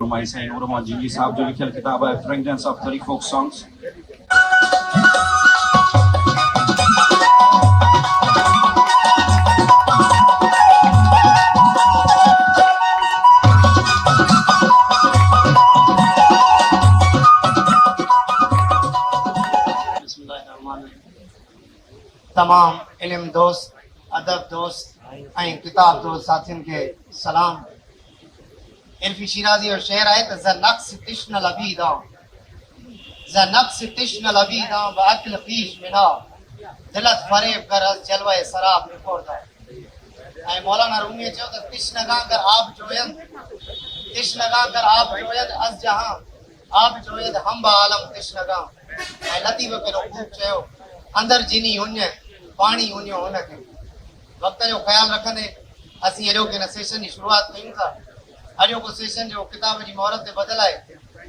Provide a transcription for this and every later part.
फरमाइश है नूर मोहम्मद जिंजी साहब जो लिखियल किताब है फ्रेगरेंस ऑफ 30 फोक सॉन्ग्स। तमाम इल्म दोस्त, अदब दोस्त ऐं किताब दोस्त साथियुनि खे सलाम। इल्फी शिराज़ी और शेर आहे त ज़ नक्स तिश्न लबीदा ज़ नक्स तिश्न लबीदा व अक्ल ख़ीश मिना दिलत फरेब कर अज़ जलवे सराब निकोरदा। ऐं मौलाना रूमी चयो त तिश्नगां कर आब जोयन तिश्नगां कर आब जोयन अज़ जहां आब जोयद हम आलम तिश्नगां। ऐं लतीफ़ पहिरियों ख़ूब चयो अंदर जिनी हुन पानी हुनियो हुनखे। वक़्त जो ख़्यालु रखंदे असीं अॼोके हिन सेशन जी शुरूआति कयूं था। अॼोको सेशन जो किताब जी मोहरत ते बदल आहे।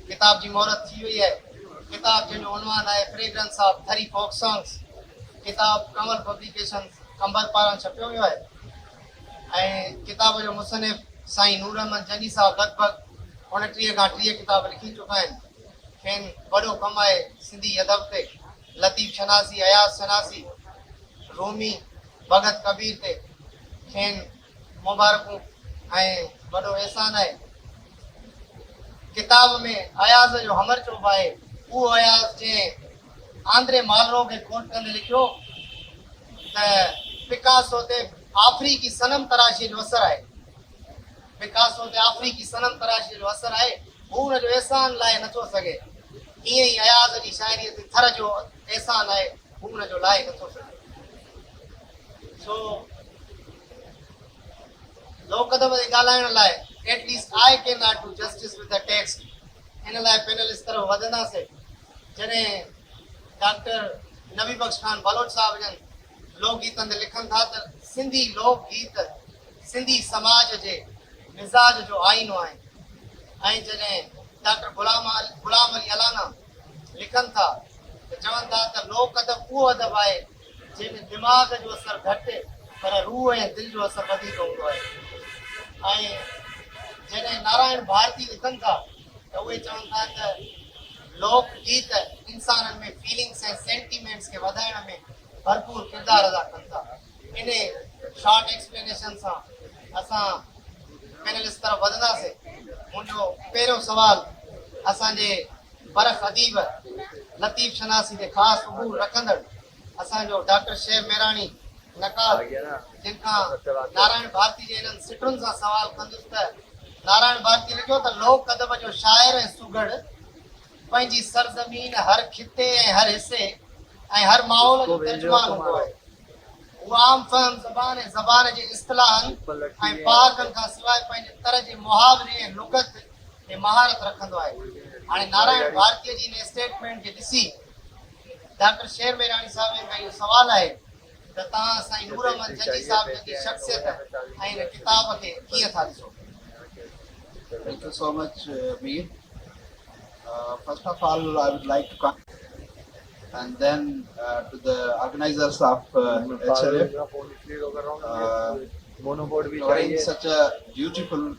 किताब जी मोहरत थी वई आहे। किताब जंहिंजो उनवान आहे फ्रेगरेंस ऑफ 30 फोक सॉन्ग्स। किताब कमल पब्लिकेशन कंबर पारां छपियो वियो आहे ऐं किताब जो मुसनिफ़ साईं नूर अहमद जंजी साहब लॻभॻि 29 खां 30 किताब लिखी चुका आहिनि। खेनि वॾो कमु आहे सिंधी अदब ते। लतीफ़ शनासी, अयाज़ शनासी, रूमी, भगत कबीर ते खेनि मुबारकूं ऐं वॾो एहसान आहे। किताब में अयाज़ जो हमर चोब आहे उहो अयाज़ जंहिं आंद्रे मालरो खे कोट कंदे लिखियो त पिकासो ते अफ्रीकी सनम तराशी जो असरु आहे। पिकासो ते अफ्रीकी सनम तराशी जो असरु आहे। हू हुनजो एहसान लाइ नथो सघे। ईअं ई अयाज़ जी शाइरीअ ते थर जो एहसान आहे, हू हुनजो लाइ नथो सघे। सो लोक अदब ते ॻाल्हाइण लाइ at least I can not do justice with the text. इन लाइ पैनल इस तरह वधंदासीं जॾहिं डॉक्टर नबी बख्श खान बलोच साहब जन लोकगीतनि ते लिखनि था त सिंधी लोकगीत सिंधी समाज जे मिज़ाज जो आईनो आहे। ऐं जॾहिं डॉक्टर गुलाम अली अलाना लिखनि था त चवनि था त लोक अदब उहो अदब आहे जंहिंमें दिमाग़ जो असरु घटि पर रूह ऐं दिलि जो असरु वधीक हूंदो आहे। ऐं जॾहिं नारायण भारती लिखनि था त उहे चवनि था त लोकगीत इंसाननि में फीलिंग्स ऐं सेंटीमेंट्स खे वधाइण में भरपूर किरदारु अदा कनि था। इन शॉर्ट एक्सप्लेनेशन सां असां पैनलिस्ट तरफ़ वधंदासीं। मुंहिंजो पहिरियों सुवालु असांजे बरख अदीब लतीफ़ शनासी ते ख़ासि उबूर रखंदड़ असांजो डॉक्टर शेर मेराणी नकाब जिन खां नारायण भारती जे हिननि सिटुनि सां सवाल कंदुसि त नारायण भारती लिखियो त लोक अदब जो शाइर ऐं सुगड़ पंहिंजी सरज़मीन हर खिते ऐं हर हिसे ऐं हर माहौल जो तर्जुमान हूंदो आहे। उहो आम फहम ज़बान ऐं ज़बान जे इस्तिलाहनि ऐं पाकनि खां सवाइ पंहिंजे तरह जे मुहावरे ऐं लुगत ते महारत रखंदो आहे। हाणे नारायण भारतीअ जी हिन स्टेटमेंट खे ॾिसी डॉक्टर शेर मेराणी साहिब खां इहो सवालु आहे त तव्हां साईं नूर अहमद जंजी साहिब जी शख़्सियत ऐं हिन किताब खे कीअं था ॾिसो? Thank you so much, Mir. First of all, I would like to come and then to the organizers of HLF running such a beautiful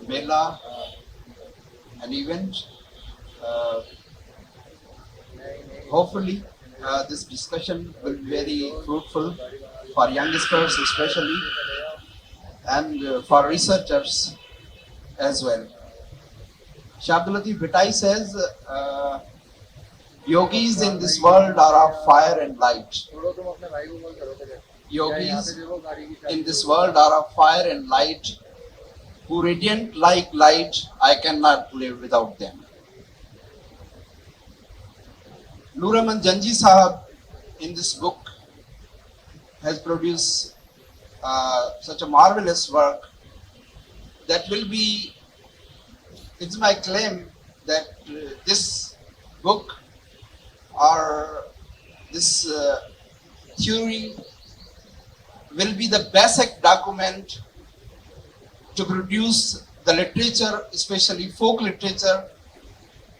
mela, an event. Hopefully, this discussion will be very fruitful for youngsters especially and for researchers as well. Shah Abdul Latif Bhitai says, yogis in this world are of fire and light. Yogis in this world are of fire and light, who radiant like light, I cannot live without them. Noor Ahmad Janji Sahab in this book has produced such a marvelous work that will be, it's my claim that this book or this theory will be the basic document to produce the literature, especially folk literature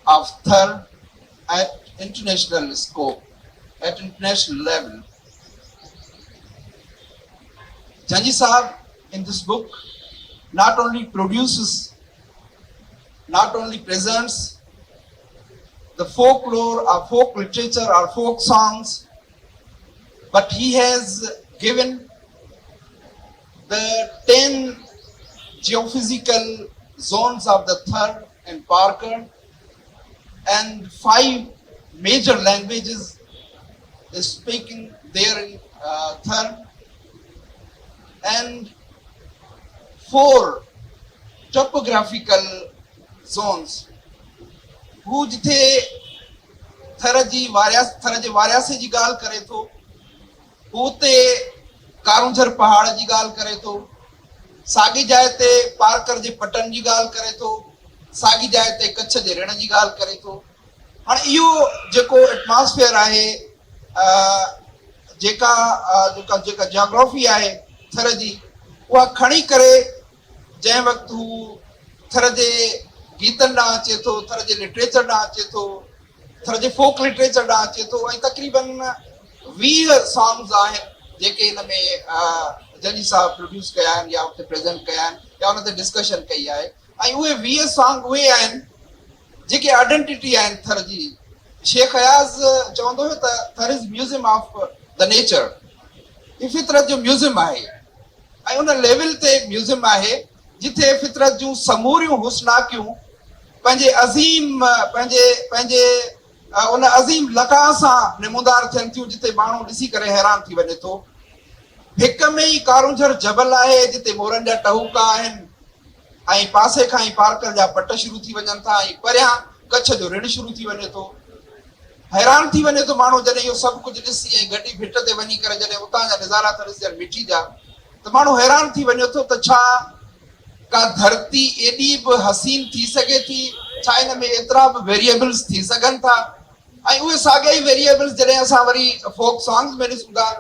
of third at international scope, at international level. Janji Sahab in this book not only produces not only presents the folklore, our folk literature, our folk songs, but he has given the 10 geophysical zones of the Thar and Parker, and 5 major languages is speaking there in Thar, and 4 topographical zones. हू जिथे थर जी वारियासे जी ॻाल्हि करे थो, हू उते कारूंझर पहाड़ जी ॻाल्हि करे थो, साॻी जाइ ते पारकर जे पटन जी ॻाल्हि करे थो, साॻी जाइ ते कच्छ जे रण जी ॻाल्हि करे थो. हाणे इहो जेको एटमॉस्फेयर आहे, जेका जियोग्राफी आहे थर जी, उहा खणी करे जंहिं वक़्तु हू थर जे गीतनि ॾांहुं अचे थो, थर जे लिटरेचर ॾांहुं अचे थो, थर जे फोक लिटरेचर ॾांहुं अचे थो, ऐं तक़रीबन 20 सॉन्ग्स आहिनि जेके हिन में जजी साहब प्रोड्यूस कया आहिनि या उते प्रेज़ेंट कया आहिनि या उन ते डिस्कशन कई आहे. ऐं उहे 20 सॉन्ग उहे आहिनि जेके आइडेंटिटी आहिनि थर जी. शेख अयाज़ चवंदो हुयो त थर is museum of the nature. ही फितरत जो म्यूज़ियम आहे ऐं उन लेवल ते म्यूज़ियम आहे जिथे फितरत जूं समूरियूं हुस्नाकियूं पंहिंजे अज़ीम पंहिंजे उन अज़ीम लका सां निमूदार थियनि थियूं, जिते माण्हू ॾिसी करे हैरान थी वञे थो. हिक में ई कारूंझर जबल आहे जिते मोरनि जा टहूका आहिनि ऐं पासे खां ई पारकर जा पट शुरू थी वञनि था ऐं परियां कच्छ जो ऋण शुरू थी वञे थो. हैरान थी वञे थो माण्हू जॾहिं इहो सभु कुझु ॾिसी ऐं गॾी भिट ते वञी करे जॾहिं उतां जा नज़ारा था ॾिसनि मिटी जा, त माण्हू हैरान थी वञे थो त छा का धरती एॾी बि हसीन थी सघे थी, छा हिन में एतिरा बि वेरिएबल्स थी सघनि था. ऐं उहे साॻिया ई वेरिएबल्स जॾहिं असां वरी फोक सॉन्ग्स में ॾिसूं था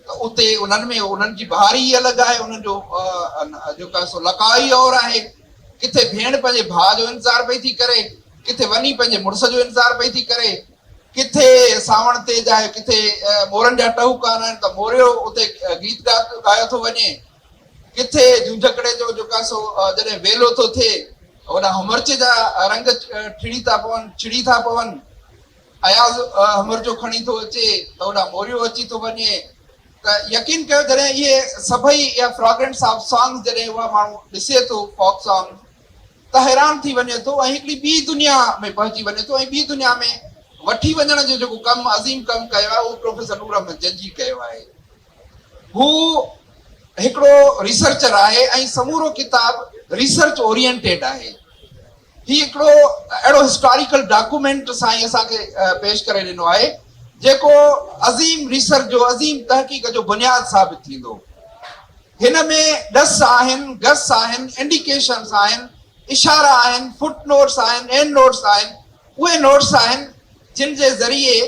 त उते उन्हनि में उन्हनि जी बहारी ई अलॻि आहे, उन्हनि जो जेका सो लका ई और आहे. किथे भेण पंहिंजे भाउ जो इंतज़ारु पई थी करे, किथे वञी पंहिंजे मुड़ुस जो इंतज़ारु पई थी करे, किथे सावण ते जाए किथे मोरनि जा टहूका आहिनि त मोरियो उते गीत ॻायो थो वञे, किथे जूझकड़े जो जेका सो जॾहिं वेलो थो थिए होॾा हमरचे जा रंग छिड़ी था पवनि, अयाज़ हमर जो खणी थो अचे त होॾा मोरियो अची थो वञे. त यकीन कयो जॾहिं इहे सभई या फ्रॉग्रेंट्स ऑफ सॉन्ग्स जॾहिं उहा माण्हू ॾिसे थो फोक सॉन्ग त हैरान थी वञे थो ऐं हिकिड़ी ॿी दुनिया में पहुची वञे थो. ऐं ॿी दुनिया में वठी वञण जो जेको कमु अज़ीम कमु कयो आहे उहो प्रोफेसर नूर अहमद जंजी कयो आहे. हू हिकिड़ो रिसर्चर आहे ऐं समूरो किताब रिसर्च ओरिएंटेड आहे. ही हिकिड़ो अहिड़ो हिस्टोरिकल डॉक्यूमेंट साईं असांखे पेश करे ॾिनो आहे जेको अज़ीम रिसर्च जो अज़ीम तहक़ीक़ जो बुनियाद साबित थींदो. हिन में ॾस आहिनि, गस आहिनि, इंडिकेशन्स आहिनि, इशारा आहिनि, फुट नोट्स आहिनि, एंड नोट्स आहिनि. उहे नोट्स आहिनि जिन जे ज़रिए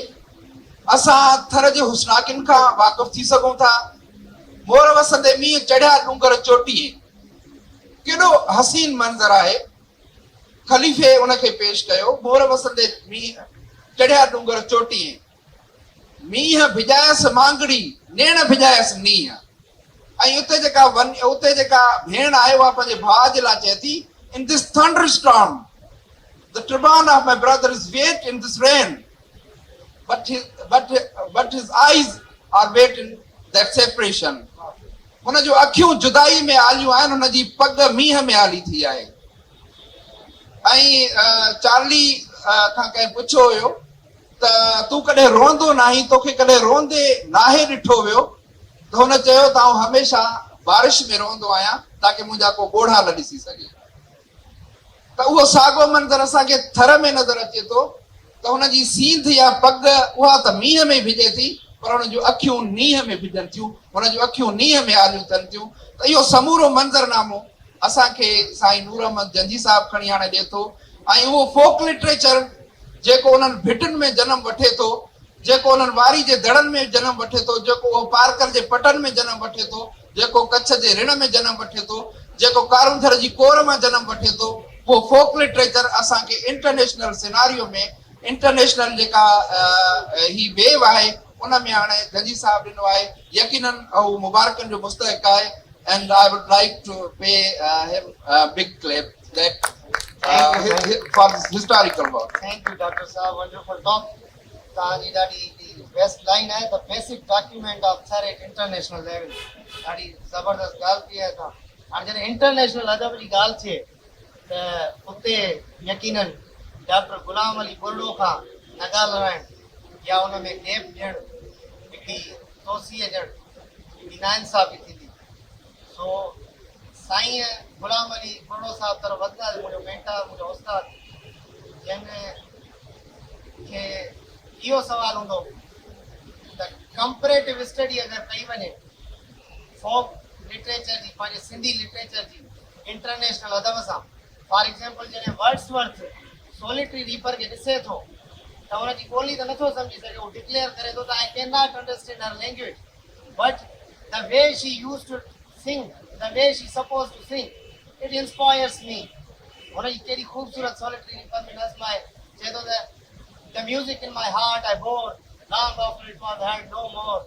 असां थर जे हुस्नाकिन खां वाक़ुफ़ थी सघूं था. मोर वसंदे मींहं चढ़िया डूंगर चोटीअ, केॾो हसीन मंज़र आहे. ख़लीफ़े उनखे पेश कयो, मोर वसंदे मींहं चढ़िया डूंगर चोटीअ, मींहं भिॼायसि मांगड़ी नेण भिॼायसि नींहं. ऐं उते जेका भेण आहे उहा पंहिंजे भाउ जे लाइ चए थी, in this thunderstorm the turban of my brother is wet in this rain, but his eyes are wet in that separation. हुन जो अखियूं जुदाई में आलियूं आहिनि, हुन जी पग मींहं में आली थी आहे. ऐं चार्ली खां कंहिं पुछियो हुयो त तूं कॾहिं रोंदो नाहीं, तोखे कॾहिं रोंदे नाहे ॾिठो वियो? त हुन चयो त आउं हमेशह बारिश में रोंदो आहियां ताकी मुंहिंजा को ॻोढ़ा न ॾिसी सघे. त उहो साॻियो मंज़र असांखे थर में नज़र अचे थो त हुन जी सींध या पग उहा त मींहं में भिॼे थी, पर हुन जूं अखियूं नींहं में भिॼनि थियूं, हुन जूं अखियूं नींहं में आलियूं थियनि थियूं. त इहो समूरो मंज़रनामो असांखे साईं नूर अहमद जंजी साहिबु खणी आणे ॾिए थो. ऐं उहो फोक लिटरेचर जेको उन्हनि भिटुनि में जनमु वठे थो, जेको उन्हनि वारी जे दड़नि में जनमु वठे थो, जेको उहो पारकर जे पटनि में जनमु वठे थो, जेको कच्छ जे ऋण में जनमु वठे थो, जेको कारूंझर जी कोर मां जनमु वठे थो, वो फोक लिटरेचर असांखे इंटरनेशनल सिनारियो में इंटरनेशनल जेका ही वेव आहे उन में हाणे जंजी साहिबु ॾिनो आहे. यकीनन हू मुबारकनि जो मुस्तहिक़ आहे. And I would like to pay him big clap. for this historical work. Thank you, Dr. Saab. Wonderful talk. तव्हांजी ॾाढी बेस्ट लाइन आहे द बेसिक डॉक्यूमेंट ऑफ थेरेट इंटरनेशनल लेवल. ॾाढी ज़बरदस्त ॻाल्हि कई आहे तव्हां. हाणे जॾहिं इंटरनेशनल अदब जी ॻाल्हि थिए त उते यकीनन डॉक्टर गुलाम अली बुर्डो खां न ॻाल्हाइण या उन में गैप ॾियणु हिकिड़ी तोसीअ ॾियणु हिकिड़ी नाइंसाफ़ी थींदी. सो साईं गुलाम अली बुर्डो साहिब तरफ़ वधंदा मुंहिंजो मेंटर मुंहिंजो उस्ताद जंहिं खे इहो सवाल हूंदो त कंपेरेटिव स्टडी अगरि कई वञे फोक लिटरेचर जी पंहिंजे सिंधी लिटरेचर जी इंटरनेशनल अदब सां. फॉर एग्जाम्पल जॾहिं वर्ड्सवर्थ सोलिटरी रीपर खे ॾिसे थो त हुनजी ॿोली त नथो सम्झी सघे. उहो डिक्लेयर करे थो त I can not understand her language but the way she use to sing the way she suppose to sing it inspires मी. हुनजी केॾी ख़ूबसूरत सोलिटरी रीपर में नज़्म आहे. चए थो त the music in my heart I bore long after it was heard no more.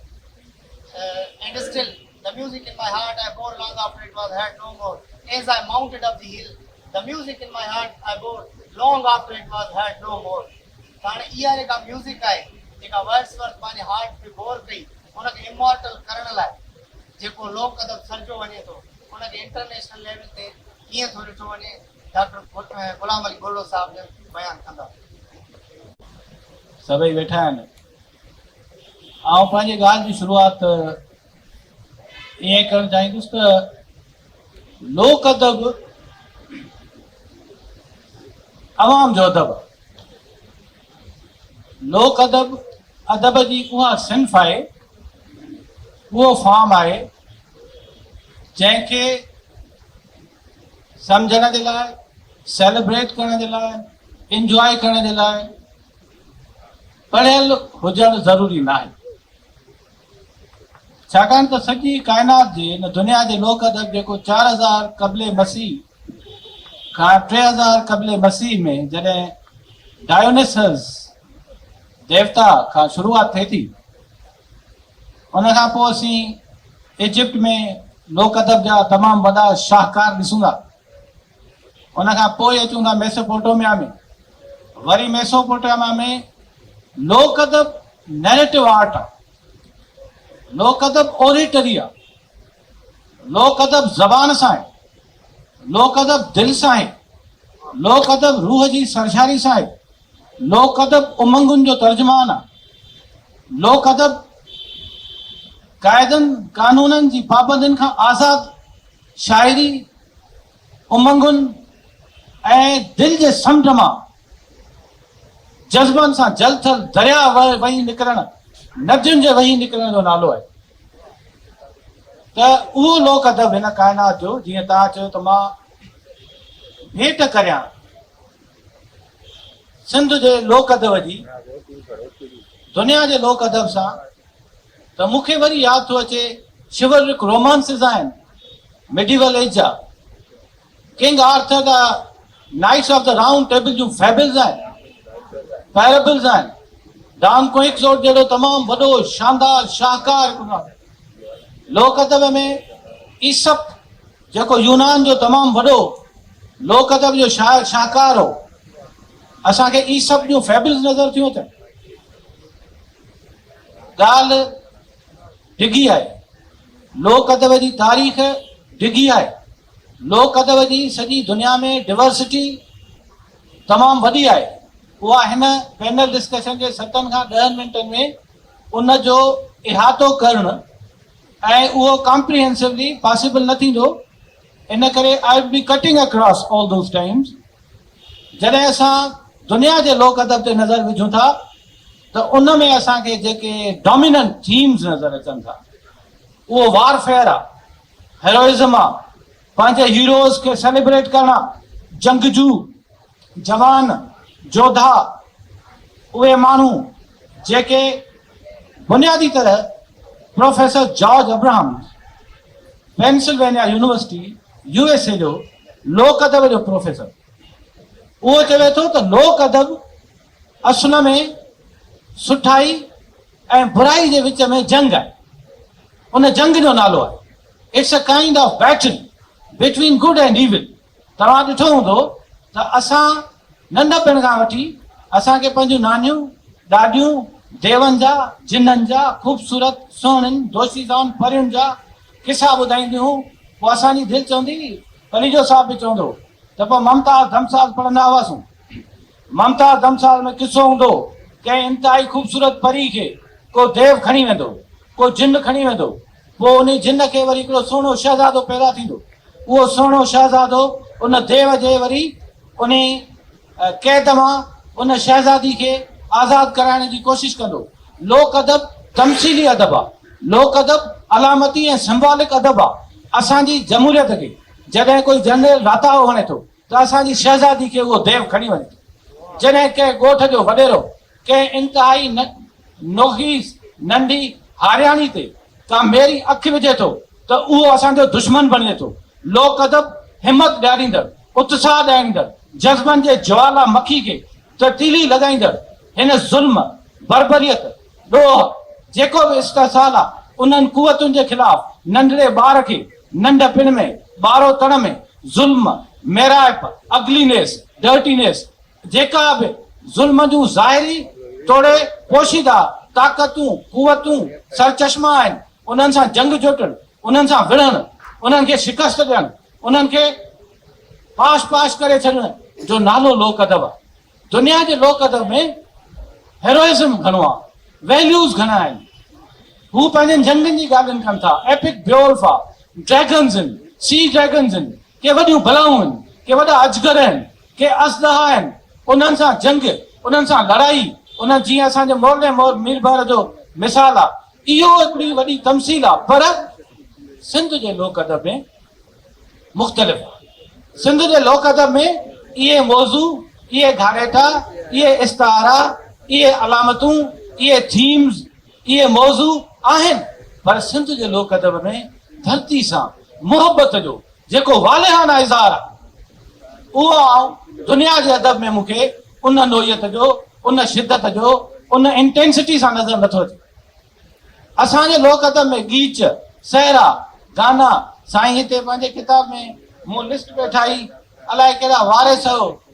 And still the music in my heart I bore long after it was heard no more. As I mounted up the hill the music in my heart I bore long after it was heard no more. हाणे इहा जेका music आहे जेका Wordsworth पंहिंजे heart में bore कई उनखे immortal करण लाइ जेको लोक अदब सर्जो वञे थो उनखे इंटरनेशनल लेवल ते कीअं थो ॾिठो वञे डॉक्टर गुलाम अली बुर्डो साहिब जन बयानु कंदा. सभई वेठा आहिनि. आउं पंहिंजी ॻाल्हि जी शुरूआति ईअं करणु चाहींदुसि त लोक अदब अवाम जो अदब. लोक अदब अदब जी उहा सिंफ़ आहे उहो फॉर्म आहे जंहिंखे सम्झण जे लाइ सेलिब्रेट करण जे लाइ इंजॉय करण जे लाइ पढ़ियल हुजणु ज़रूरी न आहे. छाकाणि त सॼी काइनात जे हिन दुनिया जे लोक अदब जेको 4000 क़ब्ले मसीह खां 3000 क़ब्ले मसीह में जॾहिं डायोनिसस देवता खां शुरूआति थिए थी उन खां पोइ असीं इजिप्ट में लोक अदब जा तमामु वॾा शाहकार ॾिसूं था. उन खां पोइ अचूं था मेसोपोटामिया में. वरी मेसोपोटामिया में लोक अदब नैरेटिव आर्ट आहे. लोक अदब ओरेटरी आहे. लोक अदब ज़बान सां आहे. लोक अदब दिलि सां आहे. लोक अदब रूह जी सरशारी सां आहे. लोक अदब उमंगुनि जो तर्जुमान आहे. लोक अदब क़ाइदनि कानूननि जी पाबंदियुनि खां आज़ाद शाइरी उमंगुनि ऐं दिलि जे समुंड मां जज़्बनि सां जल थल दरिया वही निकिरणु नदियुनि जे वही निकिरण जो नालो आहे. त उहो लोक अदब हिन काइनात जो जीअं तव्हां चयो त मां भेट करियां सिंध जे लोक अदब जी दुनिया जे लोक अदब सां त मूंखे वरी यादि थो अचे शिवरिक रोमांसिस आहिनि मिडीवल एज जा. किंग आर्थर जा knights of the round table जूं फैबल्स आहिनि पैराबल्स आहिनि. डॉन क्विक्सोट जहिड़ो तमामु वॾो शानदार शाहकार लोक अदब में ईसप जेको यूनान जो तमामु वॾो लोक अदब जो शाहकार हो. असांखे ईसप जूं फैबल्स नज़र थियूं अचनि. ॻाल्हि डिघी आहे. लोक अदब जी तारीख़ डिघी आहे. लोक अदब जी सॼी दुनिया में डिवर्सिटी तमामु वॾी आहे. उहा हिन पैनल डिस्कशन जे 7 खां 10 मिंटनि में उन जो इहातो करणु ऐं उहो कॉम्प्रिहेंसिवली पॉसिबल न थींदो. इन करे I will be cutting across all those times. जॾहिं असां दुनिया जे लोक अदब ते नज़र विझूं था त उन में असांखे जेके डोमिनेंट थीम्स नज़र अचनि था उहो वारफेयर आहे, हेरोइज़म आहे, पंहिंजे हीरोज़ खे सेलिब्रेट करणु, जंगजू जवान जोधा उहे माण्हू जेके बुनियादी तरह professor George Abraham Pennsylvania university USA जो लोक अदब जो प्रोफेसर उहो चवे थो त लोक अदब असुल में सुठाई ऐं बुराई जे विच में जंग आहे. उन जंग जो नालो आहे it's a kind of battle between good and evil. तव्हां ॾिठो हूंदो त असां नंढपण खां वठी असांखे पंहिंजूं नानियूं ॾाॾियूं देवनि जा जिननि जा ख़ूबसूरत सुहिणनि दोशीज़ाउनि परियुनि जा किसा ॿुधाईंदियूं हुयूं। पोइ असांजी दिलि चवंदी हुई, कलीजो साहिब बि चवंदो त पोइ ममताज़ धमसाज़ पढ़ंदा हुआसीं। ममताज़ धमसाज़ में किसो हूंदो कंहिं इंतिहाई ख़ूबसूरत परी खे को देव खणी वेंदो, को जिन खणी वेंदो, पोइ उन जिन खे वरी हिकिड़ो सुहिणो शहज़ादो पैदा थींदो। उहो सुहिणो शहज़ादो उन देव जे वरी उन क़ैद मां उन शहज़ादी खे आज़ादु कराइण जी कोशिशि कंदो। लोक अदब तमसीली अदब आहे। लोक अदब अलामती ऐं सिंबॉलिक अदब आहे। असांजी जमहूरियत खे जॾहिं कोई जनरल राताओ वणे थो त असांजी शहज़ादी खे उहो देव खणी वञे थो। जॾहिं कंहिं ॻोठ जो वॾेरो कंहिं इंतिहाई नोखीस नंढी हारियाणी ते का मेरी अखि विझे थो त उहो असांजो दुश्मन बणे थो। लोक अदब हिमत ॾियारींदड़, उत्साह ॾियारींदड़, जज़्बनि जे ज्वाला मखी खे तब्दीली लॻाईंदड़ हिन ज़ुल्म बर्बरियत ॾोह जेको बि इस्तेसाल आहे उन्हनि कुवतुनि जे ख़िलाफ़ नंढड़े ॿार खे नंढपिण में ॿारो तण में ज़ुल्म मेराइप अगलीनेस डर्टीनेस जेका बि ज़ुल्म जूं ज़ाहिरी तोड़े पोशीदा ताक़तूं कुवतूं सरचश्मा आहिनि उन्हनि सां जंग जोटणु, उन्हनि सां विढ़णु, उन्हनि खे शिकस्त ॾियणु, उन्हनि खे पाश पाश करे छॾण जो नालो लोक अदब आहे। दुनिया जे लोक अदब में हेरोइज़म घणो आहे, वैल्यूज़ घणा आहिनि। हू पंहिंजनि जंगनि जी ॻाल्हियुनि कनि था। एपिक ब्योल्फ आहे, ड्रैगन्स आहिनि, सी ड्रैगन्स आहिनि, के वॾियूं बलाऊं आहिनि, के वॾा अजगर आहिनि, के असदहा आहिनि। उन्हनि सां जंग, उन्हनि सां लड़ाई, उन जीअं असांजे मोरले मोर मीरबार जो मिसाल आहे, इहो हिकिड़ी वॾी तमसील आहे। पर सिंध जे लोक अदब में मुख़्तलिफ़ आहे। सिंध जे लोक अदब में इहे मौज़ू, इहे घारेटा, इहे इस्तारा, इहे अलामतूं, इहे थीम्स, इहे मौज़ू आहिनि। पर सिंध जे लोक अदब में धरती सां मुहबत जो जेको वालिहाना इज़हार आहे उहो दुनिया जे अदब में मूंखे उन नोयत जो, उन शिदत जो, उन इंटेंसिटी सां नज़र नथो अचे। असांजे लोक अदब में गीच, सहरा, गाना, साईं हिते पंहिंजे किताब में मूं लिस्ट पे ठाही, अलाए कहिड़ा वारिस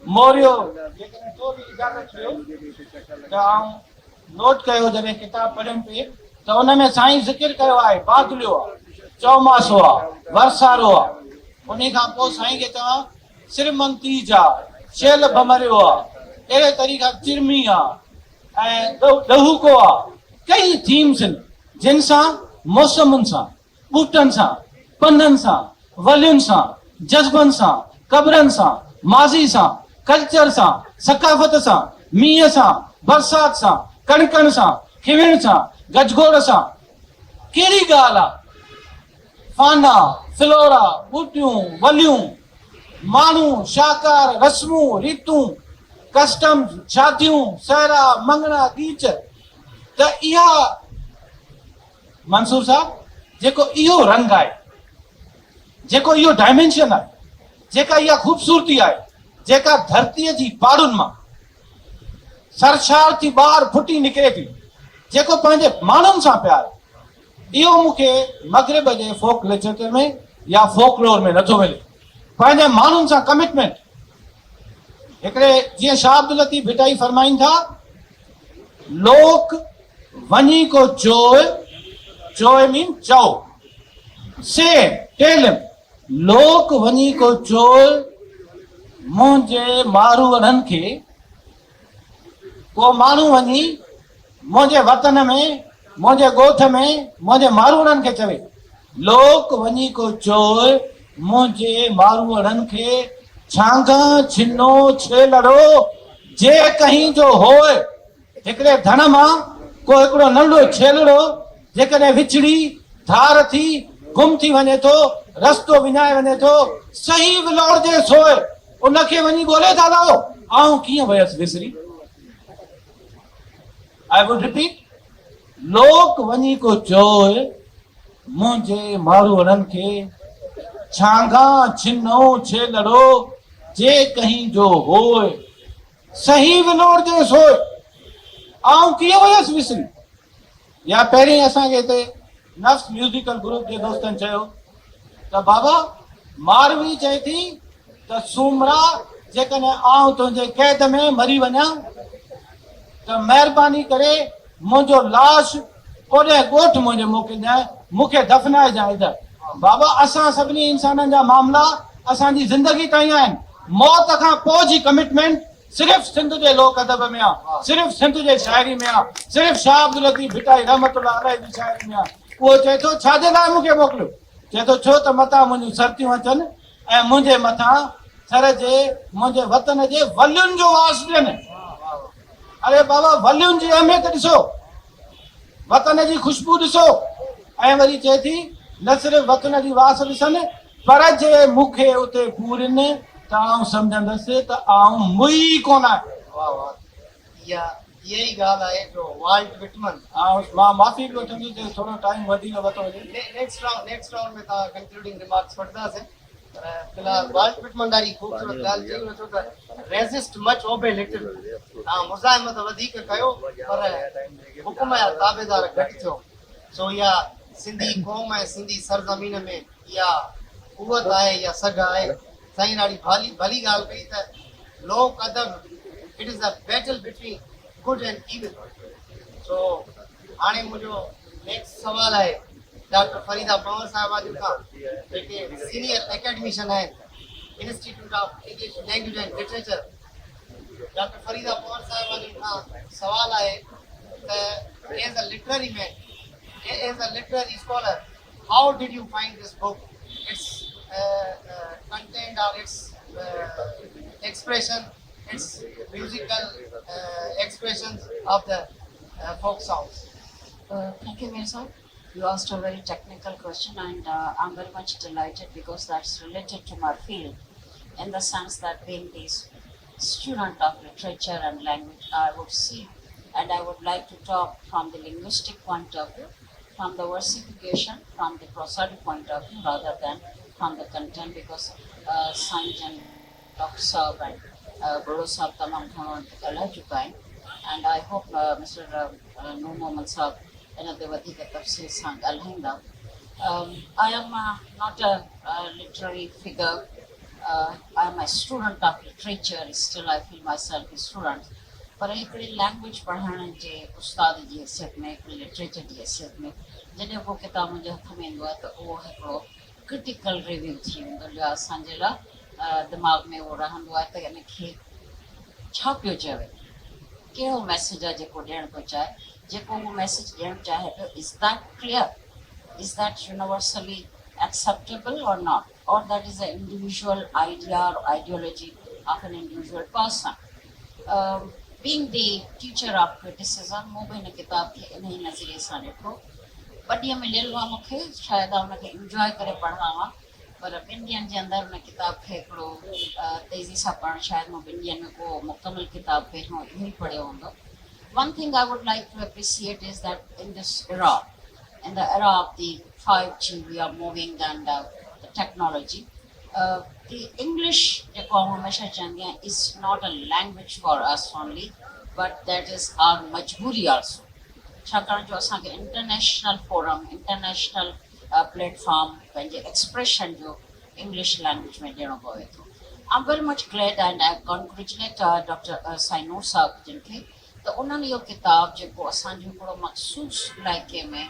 मोरियो, जेकॾहिं तो बि इजाज़त ॾियो त आउं नोट कयो जॾहिं किताब पढ़ियुमि पिए त उन में साईं ज़िक्र कयो आहे बादलियो आहे, चौमासो आहे, वरसारो आहे। उन खां पोइ साईं खे चवां सिरमंती जा शेल भमरियो आहे, अहिड़े तरीक़े चिरमी आहे ऐं ॾहूको आहे। कई थीम्स आहिनि जिन सां मौसमुनि सां, ॿूटनि सां, पननि सां, वलियुनि सां, जज़्बनि सां, क़बरनि सां, माज़ी सां, कल्चर सां, सकाफ़त सां, मींहं सां, बरसात सां, कणकण सां, खिविण सां, गजगोड़ सां कहिड़ी ॻाल्हि आहे। फाना, फ्लोरा, ॿूटियूं, वलियूं, माण्हू, शाहकार, रस्मूं, रीतूं, कस्टम्स, शादियूं, सहरा, मंगणा, गीच। त इहा मंसूर साहब जेको इहो रंग आहे, जेको इहो डायमेंशन आहे, जेका इहा ख़ूबसूरती आहे, जेका धरतीअ जी पाड़ुनि मां सरशार थी ॿाहिरि फुटी निकिरे थी, जेको पंहिंजे माण्हुनि सां प्यार, इहो मूंखे मगरिब जे फोक लिटरेचर में या फोकलोर में नथो मिले। पंहिंजे माण्हुनि सां कमिटमेंट। हिकिड़े जीअं शाह अब्दुल लतीफ़ भिटाई फरमाइनि था, लोक वञी को चोए, चोए मीन चओ, से टेल हिम, लोक वञी को चोए मुंहिंजे मारूअड़नि खे, को माण्हू वञी मुंहिंजे वतन में, मुंहिंजे ॻोठ में मुंहिंजे मारूअड़नि खे चवे, लोक वञी को चोए मुंहिंजे मारूअड़नि खे, छांगा छिनो छेलड़ो जे कहीं जो होए। हिकिड़े धन मां को हिकिड़ो नंढो छेलड़ो जेकॾहिं विछड़ी धार थी गुम थी वञे थो, रस्तो विञाए वञे थो, सही विलोड़जे सोए, उनखे वञी ॻोल्हे था लाओ, आऊं कीअं वयसि विसरी। आई वुड रिपीट, लोक वञी को चोए मुंहिंजे मारूअड़नि खे, छांगा छिनो छेलड़ो जे कहीं जो होए, सही विलोड़जे सोए, आऊं कीअं वयसि विसरी। या पहिरीं असांखे हिते नफ्स म्यूज़िकल ग्रुप जे दोस्तनि चयो त बाबा मारवी चए थी त सूमरा जेकॾहिं आउं तुंहिंजे क़ैद में मरी वञा त महिरबानी करे मुंहिंजो लाश ओॾे ॻोठ मुंहिंजे मोकिलिजांइ, मूंखे दफ़नाइजांइ इधर। बाबा असां सभिनी इंसाननि जा मामला असांजी ज़िंदगी ताईं आहिनि। मौत खां पोइ जी कमिटमेंट सिर्फ़ सिंध जे लोक अदब में आहे, सिर्फ़ सिंध जे शाइरी में आहे, सिर्फ़ शाह अब्दुल लतीफ़ भिटाई रहमतुल्लाह अलैह जी शाइरी में आहे। उहो चए थो छाजे लाइ मूंखे मोकिलियो? चए थो छो त मथां मुंहिंजूं सरतियूं अचनि ऐं मुंहिंजे मथां थर जे मुंहिंजे वतन जे वलियुनि जो वास ॾियनि। अरे बाबा वलियुनि जी अहमियत ॾिसो, वतन जी खुशबू ॾिसो। ऐं वरी चए थी न सिर्फ़ वतन जी वास ॾिसनि, पर जे मूंखे उते पूरनि त आउं सम्झंदसि त आउं मुई कोन आहियां। वाह वाह, इहा यही ॻाल्हि आहे जो वाल्ट विटमन। मां माफ़ी बि वठंदुसि जे थोरो टाइम वधीक वरितो हुजे। नेक्स्ट राउंड में तव्हां कंक्लूडिंग रिमार्क्स वठंदासीं, पर फिलहाल वाल्ट विटमन ॾाढी ख़ूबसूरत ॻाल्हि चई, हुन चयो त रेज़िस्ट मच ओबे लिटिल। तव्हां मुज़ाहिमत वधीक कयो पर हुकुम जा ताबेदार घटि थियो। सो इहा सिंधी क़ौम ऐं सिंधी सरज़मीन में इहा क़ुवत आहे, इहा सघ आहे। साईं ॾाढी भली ॻाल्हि कई त लोक अदब it is a battle between good and evil. So हाणे मुंहिंजो नेक्स्ट सवाल आहे डॉक्टर फरीदा पंवर साहिबा जो खां, जेके सीनियर एकेडमिशियन आहिनि institute of English language and literature. Doctor Farida Panwar साहिबा जो खां सवाल आहे त as a literary man, as a literary scholar, how did U find this book, it's content or its expression, its musical expressions of the folk songs? Thank you, Mirza. You asked a very technical question, and I'm very much delighted because that's related to my field, in the sense that being the student of literature and language, I would see and I would like to talk from the linguistic point of view, from the versification, from the prosodic point of view, rather than from the content, because Sanj and Dr. Saab and Bolo Saab tamam kala chuka hai, and I hope Mr. Noor Mohammad Saab another vadhika tafsir sang alhinda. I am not a literary figure. I am a student of literature. Still, I feel myself a student. पर हिकिड़ी language पढ़ाइण जे उस्ताद जी हैसियत में, हिकिड़ी literature जी हैसियत में जॾहिं को किताब मुंहिंजे हथ में ईंदो आहे त उहो हिकिड़ो क्रिटिकल रिव्यू थी वेंदो आहे। असांजे लाइ दिमाग़ में उहो रहंदो आहे त हिनखे छा पियो चवे, कहिड़ो मैसेज आहे जेको ॾियणु पियो चाहे, जेको उहो मैसेज ॾियणु चाहे पियो, is that clear, is that universally acceptable or not, or that is an individual idea or ideology of an individual person. Being the teacher of criticism, मूं बि हिन किताब खे इन ई नज़रिए सां ॾिठो। ॿ ॾींहं मिलियल हुआ मूंखे, शायदि हुनखे इंजॉय करे पढ़णा हुआ, पर ॿिनि ॾींहंनि जे अंदरि हुन किताब खे हिकिड़ो तेज़ी सां पढ़णु, शायदि मूं ॿिनि ॾींहंनि में को मुकमल किताब पहिरियों इहो ई पढ़ियो हूंदो। One thing I would like to appreciate is that in this era, in the era of the 5G, we are moving and the technology, the English, is not a language for us only, but that is our majburi also. छाकाणि जो असांखे international forum, international platform पंहिंजे expression जो English language में ॾियणो पवे थो। I am very much glad and I congratulate doctor Sainoor Sahib जिन खे त उन्हनि इहो किताबु जेको असांजे हिकिड़ो मख़सूस इलाइक़े में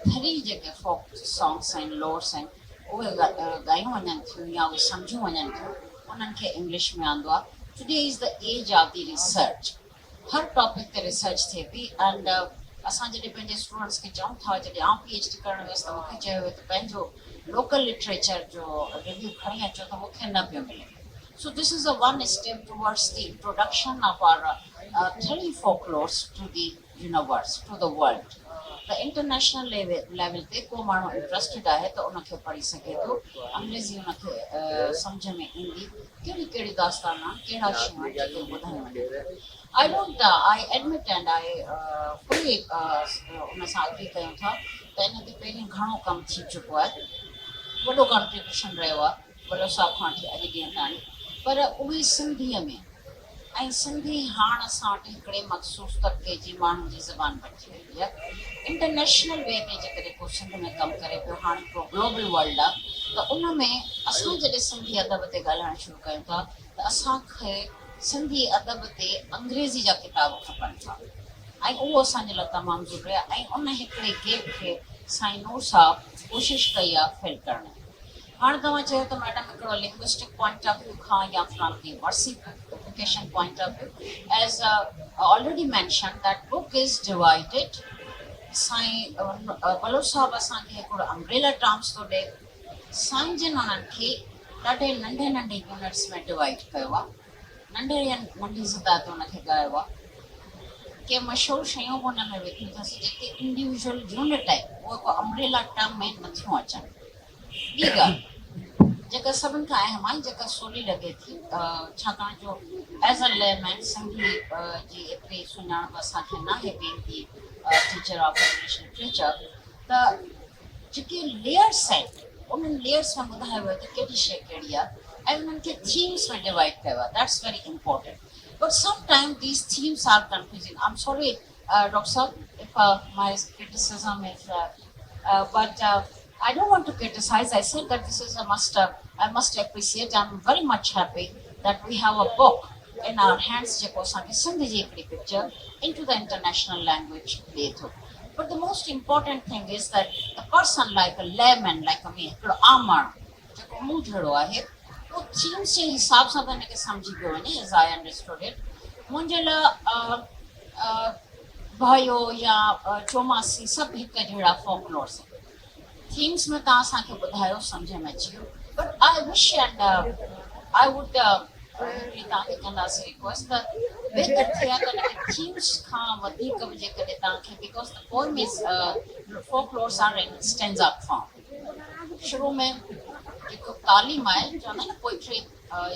थरी जेके फोक सॉन्ग्स आहिनि, लोर्स आहिनि, उहे ॻायूं वञनि थियूं या उहे सम्झियूं वञनि थियूं, उन्हनि खे इंग्लिश में आंदो आहे। Today is the age of the research, हर टॉपिक ते रिसर्च थिए पई। एंड असां जॾहिं पंहिंजे स्टूडेंट्स खे चऊं था, जॾहिं आउं PhD करणु वियसि त मूंखे चयो वियो त पंहिंजो लोकल लिटरेचर जो रिव्यू खणी अचो, त मूंखे न पियो मिले। So this is a one step towards the introduction of our 30 folklores to the universe, to the world. The international level ते को माण्हू इंट्रस्टेड आहे त उनखे पढ़ी सघे थो, अंग्रेज़ी उनखे सम्झ में ईंदी, कहिड़ी कहिड़ी दास्ताना, कहिड़ा शयूं जेके ॿुधायूं वञनि। I admit and I fully उन सां एग्री कयूं था त इन ते पहिरीं घणो कमु थी चुको आहे, वॾो कॉन्ट्रीब्यूशन रहियो आहे बलो साहब खां वठी अॼु ॾींहं ताईं, पर उहे सिंधीअ में, ऐं सिंधी हाणे असां वटि हिकिड़े मख़सूस तबिके जी माण्हुनि जी ज़बान बची वई आहे। इंटरनेशनल वे ते जेकॾहिं को सिंध में कमु करे पियो, हाणे हिकिड़ो ग्लोबल वर्ल्ड आहे, त उन में असां जॾहिं सिंधी अदब ते ॻाल्हाइणु शुरू कयूं था त असांखे सिंधी अदब ते अंग्रेज़ी जा किताब खपनि था ऐं उहो असांजे लाइ तमामु ज़रूरी आहे ऐं उन हिकिड़े गेप खे साईं नूर साहब कोशिशि कई आहे फिल करण। हाणे तव्हां चयो त मैडम हिकिड़ो लिंग्विस्टिक पॉइंट ऑफ व्यू खां या from the versification point of view as already mention that book is divided. Sain Baloch साहब असांखे हिकिड़ो अम्ब्रेला टर्म्स थो ॾिए, साईं जिन उन्हनि खे ॾाढे नंढे नंढे यूनिट्स में डिवाइड कयो आहे, नंढी ज़िदा ते उनखे ॻायो आहे। के मशहूरु शयूं बि हुन में विधियूं अथसि जेके इंडिविजुअल यूनिट आहे उहे को अम्ब्रेला टर्म में नथियूं अचनि। ॿी ॻाल्हि जेका सभिनि खां अहम आहे, जेका सवली लॻे थी, छाकाणि जो एज़ अ लेमैन सिंधी जी एतिरी सुञाणप असांखे न आहे वेंदी टीचर ऑफ इंग्लिश लिटरेचर, त जेके लेयर्स आहिनि उन्हनि लेयर्स में ॿुधायो वियो त कहिड़ी शइ कहिड़ी आहे ऐं उन्हनि खे थीम्स में डिवाइड कयो आहे। That's very important, but sometimes these themes are confusing. I am sorry doctor साहब if my criticism is but I don't want to criticize. I said that this is a must. I must appreciate. I'm very much happy that we have a book in our hands जेको असांखे सिंधी जी हिकिड़ी picture into the international language ॾिए थो। But the most important thing is that a person like a layman like me, हिकिड़ो आम माण्हू जेको मूं जहिड़ो आहे, उहो थीम्स जे हिसाब सां त हिनखे सम्झी पियो वञे। एज़ आई अंडरस्टूड इट, मुंहिंजे लाइ भयो या चौमासी सभु हिकु जहिड़ा फोकलोर्स आहिनि। थीम्स में तव्हां असांखे ॿुधायो सम्झ में अची वियो, but I wish and I would तव्हांखे कंदासीं रिक्वेस्ट त बेहतर थिए हा त थीम्स खां वधीक बि जेकॾहिं तव्हांखे, because the poem is folklores are in stanza form. शुरू में जेको तालीम आहे, चवंदा आहिनि न poetry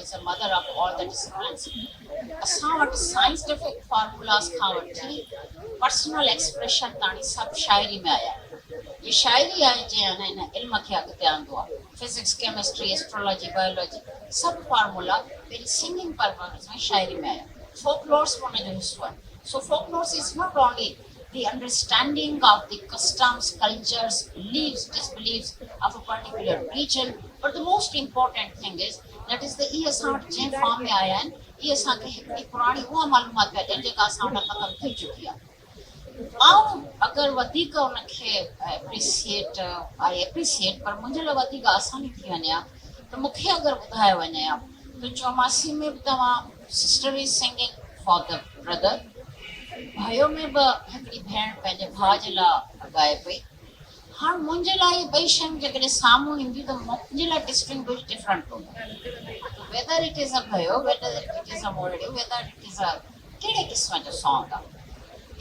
is a mother of all the disciplines. असां वटि साइंटिफिक फॉर्मूलास खां वठी पर्सनल एक्सप्रेशन ताणी सभु शाइरी में आया। ये शाइरी आहे जंहिं हिन इल्म खे अॻिते आंदो आहे। फिजिक्स, केमिस्ट्री, एस्ट्रोलॉजी, बायोलॉजी सभु फॉर्मूला पहिरीं सिंगिंग परफॉर्मेंस में शाइरी में आया। फोकलोर्स बि हुनजो हिसो आहे। So folklores is not only the understanding of the customs, cultures, beliefs, disbeliefs of a particular region, but the most important thing is that is the इहे असां वटि जंहिं फॉर्म में आया आहिनि, इहे असांखे हिकिड़ी पुराणी उहा मालूमात पिया ॾियनि जेका असां वटि ख़तमु थी चुकी आहे। ऐं अगरि वधीक उनखे आई एप्रिसिएट, पर मुंहिंजे लाइ वधीक आसानी थी वञे हा त मूंखे अगरि ॿुधायो वञे हा त चौमासी में बि तव्हां sister is singing for the brother, भयो में बि हिकिड़ी भेण पंहिंजे भाउ जे लाइ ॻाए पई। हाणे मुंहिंजे लाइ इहे ॿई शयूं जेकॾहिं साम्हूं ईंदियूं त मुंहिंजे लाइ डिस्टिंग्विश डिफरेंट हूंदो। वेदर इट इज़ अ भयो, वेदर इट इज़ अ मोरडियो, वेदर इट इज़ अ कहिड़े क़िस्म जो सॉन्ग आहे,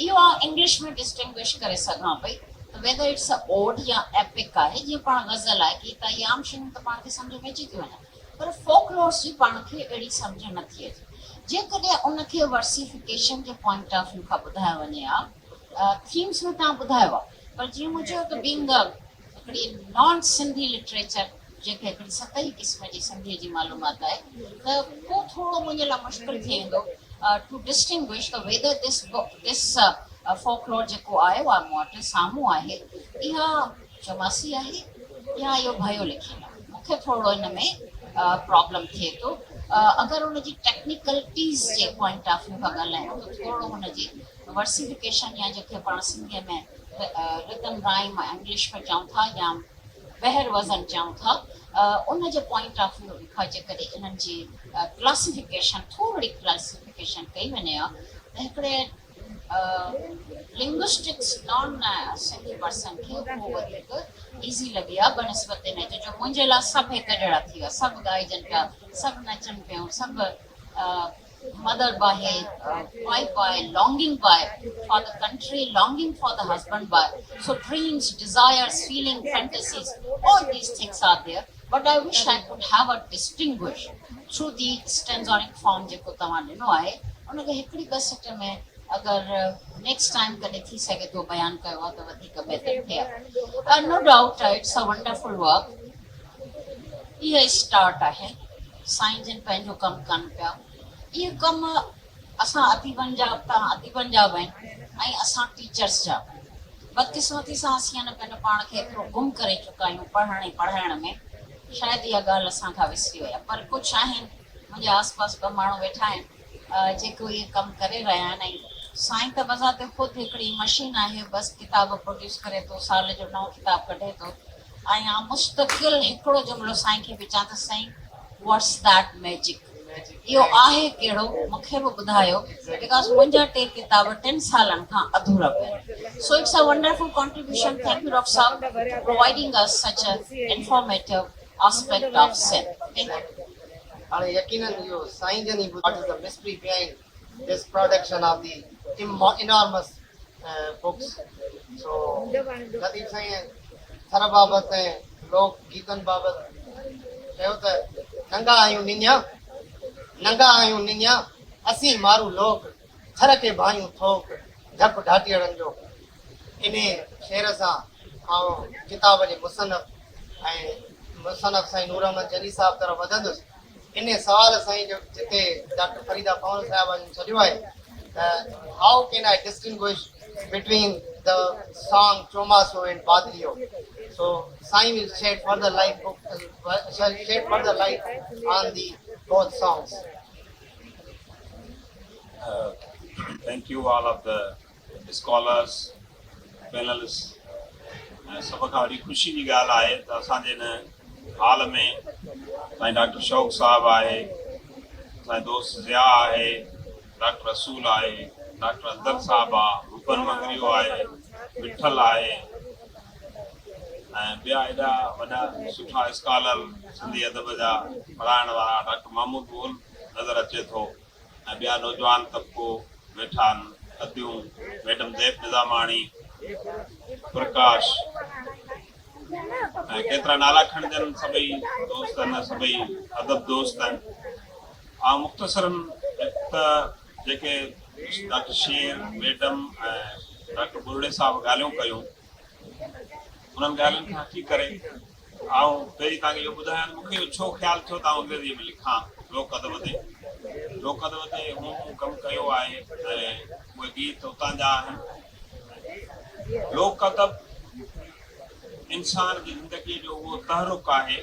इहो इंग्लिश में डिस्टिंग्विश करे सघां पई त वेदर इट्स अ ओड या एपिक आहे। जीअं पाण गज़ल आहे, गीत आहे, आम शयूं त पाण खे सम्झ में अची थी वञे, पर फोकलोर्स जी पाण खे अहिड़ी सम्झ नथी अचे। जेकॾहिं उनखे वर्सिफिकेशन जे पॉइंट ऑफ व्यू खां ॿुधायो वञे हा, थीम्स में तव्हां ॿुधायो आहे, पर जीअं मूं चयो त बीइंग हिकिड़ी नॉन सिंधी लिटरेचर जेके हिकिड़ी सतही क़िस्म जी सिंधीअ जी मालूमात आहे, त पोइ थोरो मुंहिंजे लाइ मुश्किल थी वेंदो to distinguish the whether this folklore जेको आयो आहे मूं वटि साम्हूं आहे, इहा चौमासी आहे या इहो भयो लिखियलु आहे। मूंखे थोरो हिन में प्रॉब्लम थिए थो। अगरि हुनजी technicalities J point of view खां ॻाल्हायूं त थोरो हुनजी वर्सिफिकेशन या जेके पाण सिंधीअ में रिदम राइम इंग्लिश में चऊं था या बहर वज़न चऊं था, उन जे पॉइंट ऑफ व्यू खां जेकॾहिं इन्हनि जी क्लासिफिकेशन थोरी क्लासिफिकेशन कई वञे हा त हिकिड़े लिंग्विस्टिक्स नॉन सिंधी पर्सन खे उहो वधीक ईज़ी लॻी आहे बनिस्बत हिन जे, जो मुंहिंजे लाइ सभु हिकु जहिड़ा थी विया, सभु ॻाइजनि पिया, सभु नचनि पियूं, सभु मदर बाहे, वाइफ बाहे, लॉन्गिंग बाय for the country, longing for the husband बाय, so dreams, desires, feeling, fantasies, all these things are there, but I wish I could have a distinguish through the stanzaic form जेको तव्हां ॾिनो आहे, उनखे हिकिड़ी ॿ सेट में अगरि नेक्स्ट टाइम कॾहिं थी सघे थो बयानु कयो आहे त वधीक बहितर थिए। No doubt it's a wonderful work. इहा स्टार्ट आहे, साईं जिन पंहिंजो कमु कनि पिया। इहे कमु असां अदीबनि जा, तव्हां अदीबनि जा बि आहिनि ऐं असां टीचर्स जा। बदकिस्मती सां असीं न पंहिंजो पाण खे एतिरो गुम करे चुका आहियूं पढ़ाइण में, शायदि इहा ॻाल्हि असां खां विसरी वई आहे, पर कुझु आहिनि मुंहिंजे आसपास ॿ माण्हू वेठा आहिनि जेको इहे कमु करे रहिया आहिनि। ऐं साईं त बज़ार ते ख़ुदि हिकिड़ी मशीन आहे, बसि किताब प्रोड्यूस करे थो, साल जो नओं किताब कढे थो। ऐं आउं मुस्तक़िल हिकिड़ो जुमिलो साईं खे बि चवां त साईं व्हाट्स दैट मैजिक, इहो आहे कहिड़ो, मूंखे बि ॿुधायो, बिकॉज़ मुंहिंजा 3 किताब 3 सालनि खां अधूरा पिया आहिनि। So it's a wonderful contribution. Thank you doctor साहब for providing us such a informative aspect of sin. Thank you. हाणे यकीनन इहो साईं जन ई what is the mystery behind this production of the enormous books. So Latif साईं थर बाबति ऐं लोक गीतनि बाबति चयो त नंगा आहियूं निञा असीं मारू लोक थर के भायूं थोक धप ढाटियड़नि जो। इन शेर सां आउं किताब जे मुसनफ़ साईं नूर अहमद जली साहब तरफ़ वधंदुसि। इन सवाल साईं जो जिते डॉक्टर फरीदा पवन साहिबा जन छॾियो आहे त how can I distinguish between the song Chomaso and Badaliyo. So Sai will shed further light on the both songs. Thank you all of the scholars, panelists. सब खां वॾी ख़ुशी जी ॻाल्हि आहे त असांजे हिन हाल में साईं डॉक्टर शौक़ साहब आहे, असांजो दोस्त ज़िया आहे, डॉक्टर रसूल आहे, डॉक्टर अदर साहब आहे, रुपन मंगरियो आहे, विठल आहे ऐं ॿिया एॾा वॾा सुठा स्कॉलर सिंधी अदब जा पढ़ाइण वारा डॉक्टर महमूद गोल नज़र अचे थो ऐं ॿिया नौजवान तबिको वेठा आहिनि, अदियूं मैडम देव निज़ामाणी, प्रकाश ऐं केतिरा नाला खणजनि, सभई दोस्त आहिनि, सभई अदब दोस्त आहिनि। ऐं मुख़्तसरन त जेके डॉक्टर शेर मैडम ऐं डॉक्टर बुरड़े साहब ॻाल्हियूं कयूं, उन्हनि ॻाल्हियुनि खां हटी करे ऐं पहिरीं तव्हांखे इहो ॿुधायां मूंखे इहो छो ख़्यालु थियो त आउं अंग्रेज़ीअ में लिखां लोक अदब ते हूं कमु कयो आहे ऐं उहे गीत उतां जा आहिनि। लोक अदब इंसान जी ज़िंदगीअ जो उहो तहरुक आहे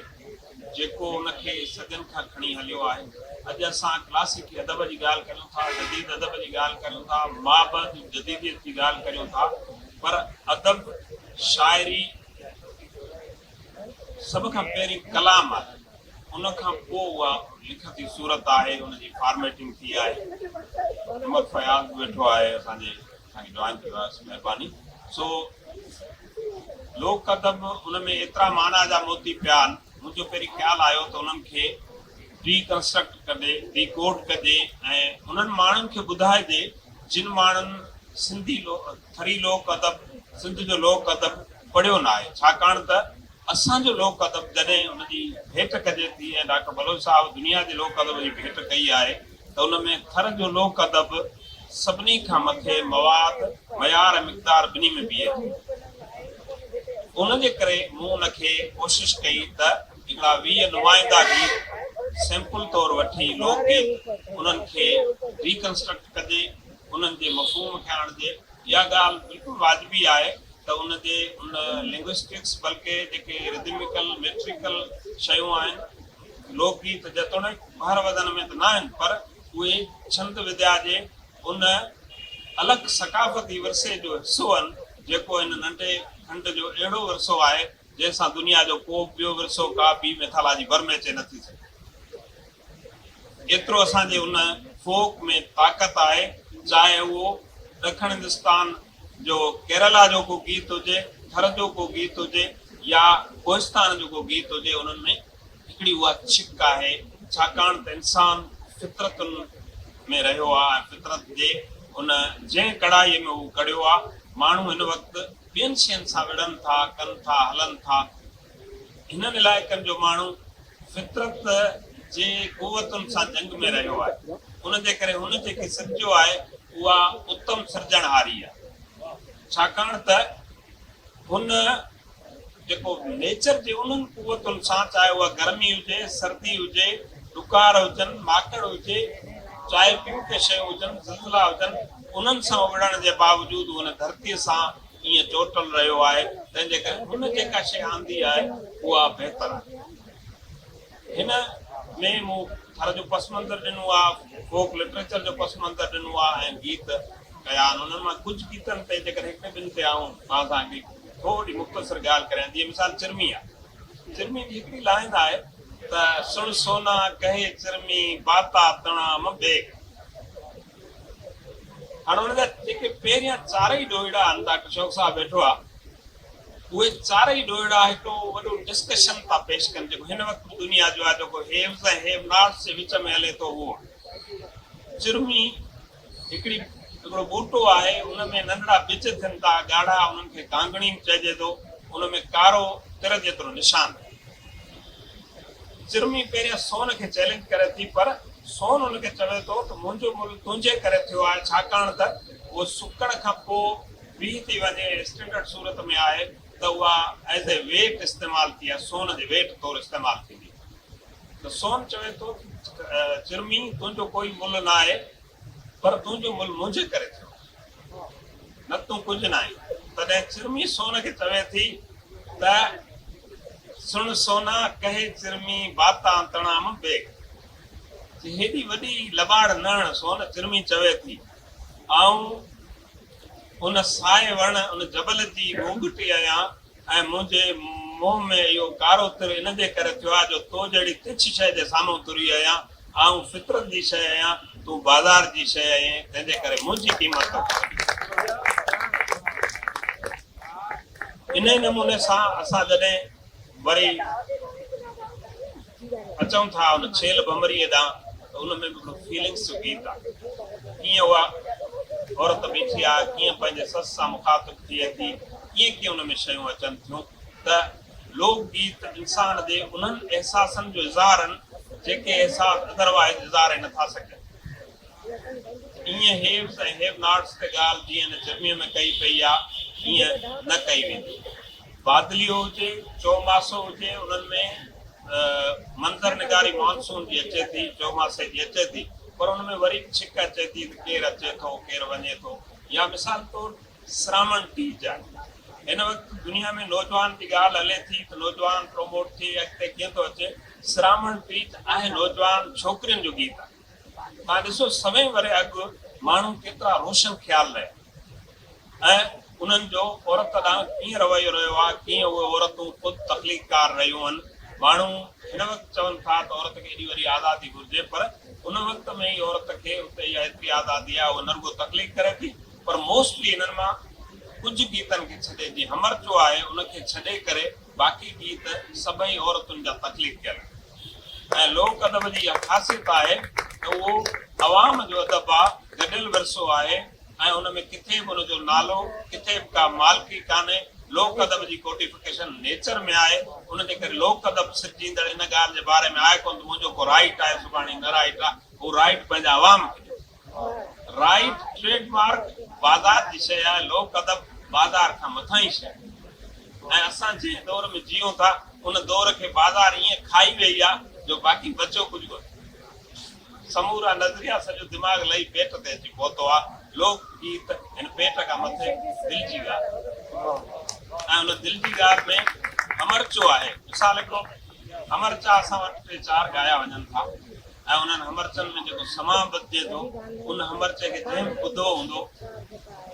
जेको उनखे सदियुनि खां खणी हलियो आहे। अॼु असां क्लासिकी अदब जी ॻाल्हि करियूं था, जदीद अदब जी ॻाल्हि करियूं था, माबद जदीदियत जी ॻाल्हि करियूं था, पर अदब शाइरी सभ खां पहिरीं कलाम आहे, उन खां पोइ उहा लिखती सूरत आहे, उनजी फॉर्मेटिंग थी आहे। अहमद फयाज़ वेठो आहे असांजी जॉइन कयो आहे, महिरबानी। सो लोक अदब उन में एतिरा माना जा मोती पिया आहिनि, मुंहिंजो पहिरीं ख़्यालु आयो त उन्हनि खे रिकंस्ट्रक्ट कजे, रिकोड कजे ऐं उन्हनि माण्हुनि खे ॿुधाइजे जिन माण्हुनि सिंधी थरी लोक अदब, सिंध जो लोक अदब पढ़ियो न आहे। छाकाणि त असांजो लोक अदब जॾहिं उनजी भेट कजे थी ऐं डॉक्टर बलोच साहब दुनिया जे लोक अदब जी भेट कई आहे त उन में थर जो लोक अदब सभिनी खां मथे मवाद मयार ऐं मिक़दार ॿिन्ही में बीहे थी। उनजे करे मूं उनखे कोशिशि कई त हिकिड़ा 20 नुमाइंदा गीत सैंपल तौरु वठी लोकगीत उन्हनि खे रिकंस्ट्रक्ट कजे, उन्हनि जे मफ़हूम खे आणिजे। इहा ॻाल्हि बिल्कुलु वाजिबी आहे त उनजे उन लिंग्विस्टिक्स बल्कि जेके रिदमिकल मेट्रिकल शयूं आहिनि, लोकगीत जेतोणीकि ॿाहिरि वधण में त न आहिनि, पर उहे छंद विद्या जे उन अलॻि सकाफ़ती विरसे जो हिसो आहिनि जेको हिन नंढे खंड जो अहिड़ो विरसो आहे जंहिंसां दुनिया जो को ॿियो विरसो का ॿी मैथोलॉजी भर में अचे नथी सघे। एतिरो असांजे उन फोक में ताक़त आहे, चाहे उहो ॾखण हिंदुस्तान जो केरला जो को गीत हुजे, थर जो को गीत हुजे या कोहिस्तान जो को गीत हुजे, उन्हनि में हिकिड़ी उहा छिक आहे। छाकाणि त इंसान फितरतुनि में रहियो आहे ऐं फितरत जे उन जंहिं कढ़ाईअ में उहो कढ़ियो आहे, माण्हू हिन वक़्तु ॿियनि शयुनि सां विढ़नि था, कनि था, हलनि था। हिननि इलाइक़नि जो माण्हू फितरत जे कुवतुनि सां जंग में रहियो आहे। उनजे करे हुन जेके सचियो आहे उहा उत्तम सिरजणहारी आहे। छाकाणि त हुन जेको नेचर जे उन्हनि कुवतुनि सां, चाहे उहा गर्मी हुजे, सर्दी हुजे, ॾुकार हुजनि, माकड़ हुजे, चाहे ॿियूं के शयूं हुजनि, ज़लज़ला हुजनि, उन्हनि सां विढ़ण जे बावजूदि हुन धरतीअ सां ईअं चोटल रहियो आहे। तंहिंजे करे हुन जेका शइ आंदी आहे उहा बहितर आहे। हिन में मूं थर जो पस मंज़र ॾिनो आहे, फोक लिटरेचर जो पस मंज़र ॾिनो आहे, ऐं गीत कया आहिनि। उन्हनि मां कुझु गीतनि ते जेकर हिकु ॿिनि ते आऊं मां तव्हांखे थोरी मुख़्तसर ॻाल्हि करियां। जीअं मिसाल चिरमी आहे, चिरमी जी हिकिड़ी लाइन आहे त सुण सोना कहे चिरमी बाता तणाम बेग। हाणे हुन जा जेके पहिरियां चारई ॾोहिड़ा आहिनि, डॉक्टर शौक़ साहब वेठो आहे, उहे चारई ॾोहिड़ा हिकिड़ो वॾो डिस्कशन था पेश कनि जेको हिन वक़्तु दुनिया जो आहे, जेको हेव्स ऐं हेव नॉट्स जे विच में हले थो। उहो चिरमी हिकिड़ो ॿूटो आहे, उन में नंढड़ा बिज थियनि था ॻाढ़ा, उन्हनि खे कांगणी चइजे थो, उन में कारो तिर जेतिरो निशान। चिरमी पहिरियां सोन खे चैलेंज करे थी, पर सोन हुनखे चवे थो त मुंहिंजो मुल्क तुंहिंजे करे थियो आहे, छाकाणि त उहो सुकण खां पोइ बीह थी वञे, स्टैंडर्ड सूरत में आहे त उहा एज़ ए वेट इस्तेमालु थी आहे, सोन जे वेट तौरु इस्तेमालु थींदी। त सोन चवे थो चिरमी तुंहिंजो कोई मुल्ह न आहे, पर तुंहिंजो मुल्ह मुंहिंजे करे थियो, न तूं कुझु न आहे। तॾहिं चिरमी सोन खे चवे थी त सुण सोना कहे चिरमी बाता तणाम बेग। हेॾी वॾी लबाड़ नण सोन चिरमी चवे थी, ऐं उन साए वण उन जबल जी मूंगटी आहियां, ऐं मुंहिंजे मुंहं में इहो कारो तिर इन जे करे थियो आहे जो तो जहिड़ी तिछ शइ जे साम्हूं तुरी आहियां, ऐं फितरत जी शइ आहियां, तूं बाज़ार जी शइ आहीं, तंहिंजे करे मुंहिंजी क़ीमत इन ई नमूने सां असां जॾहिं वरी अचूं था उन छेल भमरीअ ॾांहुं, त उन में बि फीलिंग्स जो गीत आहे। कीअं उहा औरत बीठी आहे, कीअं पंहिंजे सस सां मुखातिब थिए थी, कीअं कीअं उन में शयूं अचनि थियूं। त लोक गीत इंसान जे उन्हनि एहसासनि जो इज़हार आहिनि जेके एहसास अदरवाइज़ इज़हार नथा सघनि। ईअं हेव्स ऐं हेव नॉट्स ते ॻाल्हि जीअं हिन चिरमीअ में कई पई आहे, ईअं न कई वेंदी। बादलियो हुजे, चौमासो हुजे, उन्हनि में मंज़र निगारी मानसून जी अचे थी, चौमासे जी अचे थी, पर उन में वरी छिक अचे थी त केरु अचे थो केरु वञे थो। या मिसाल तौरु श्रावण तीज आहे, हिन वक़्तु दुनिया में नौजवान जी ॻाल्हि हले थी त नौजवान प्रोमोट थी अॻिते कीअं थो अचे। श्रावण तीज आहे नौजवान छोकिरियुनि जो गीत आहे। तव्हां ॾिसो सवें वरे अॻु माण्हू केतिरा रोशन ख़्याल रहिया, ऐं उन्हनि जो औरत ॾांहुं कीअं रवैयो रहियो आहे, कीअं उहे औरतूं ख़ुदि तख़लीक़कार रहियूं आहिनि। माण्हू हिन वक़्तु चवनि था त औरत खे एॾी वॾी आज़ादी घुरिजे, पर उन वक़्त में ई औरत खे उते इहा एतिरी आज़ादी आहे, उहा न रुॻो तकलीफ़ करे थी, पर मोस्टली हिननि मां कुझु गीतनि खे छॾे, जीअं हमर जो आहे उनखे छॾे करे बाक़ी गीत सभई औरतुनि जा तकलीफ़ कयल। ऐं लोक अदब जी इहा ख़ासियत आहे त उहो अवाम जो अदब आहे, गॾियल विरसो आहे, ऐं उन में किथे बि उनजो नालो, किथे बि का मालिकी कान्हे। लोक अदब जी कोडिफिकेशन नेचर में आहे, उनजे करे लोक अदब सिरजींदड़ इन ॻाल्हि जे बारे में आहे कोन त मुंहिंजो को राइट आहे सुभाणे न राइट आहे। उहो राइट पंहिंजा अवाम खे ॾियो। राइट ट्रेडमार्क बाज़ार जी शइ आहे, लोक अदब बाज़ार खां मथां ई शइ। ऐं असां जंहिं दौर में जीऊं था उन दौर खे बाज़ार ईअं खाई वेई आहे जो बाक़ी बचो कुझु कोन्हे। समूरा नज़रिया सॼो दिमाग़ लही पेट ते अची पहुतो आहे। लोक गीत हिन पेट खां मथे दिलि जी ॻाल्हि, ऐं उन दिलि जी ॻाल्हि में हमरचो आहे। मिसाल हिकिड़ो हमरचा असां वटि 3-4 ॻाया वञनि था, ऐं उन्हनि हमरचनि में जेको समां बदिजे थो, उन हमरचे खे जंहिं बि ॿुधो हूंदो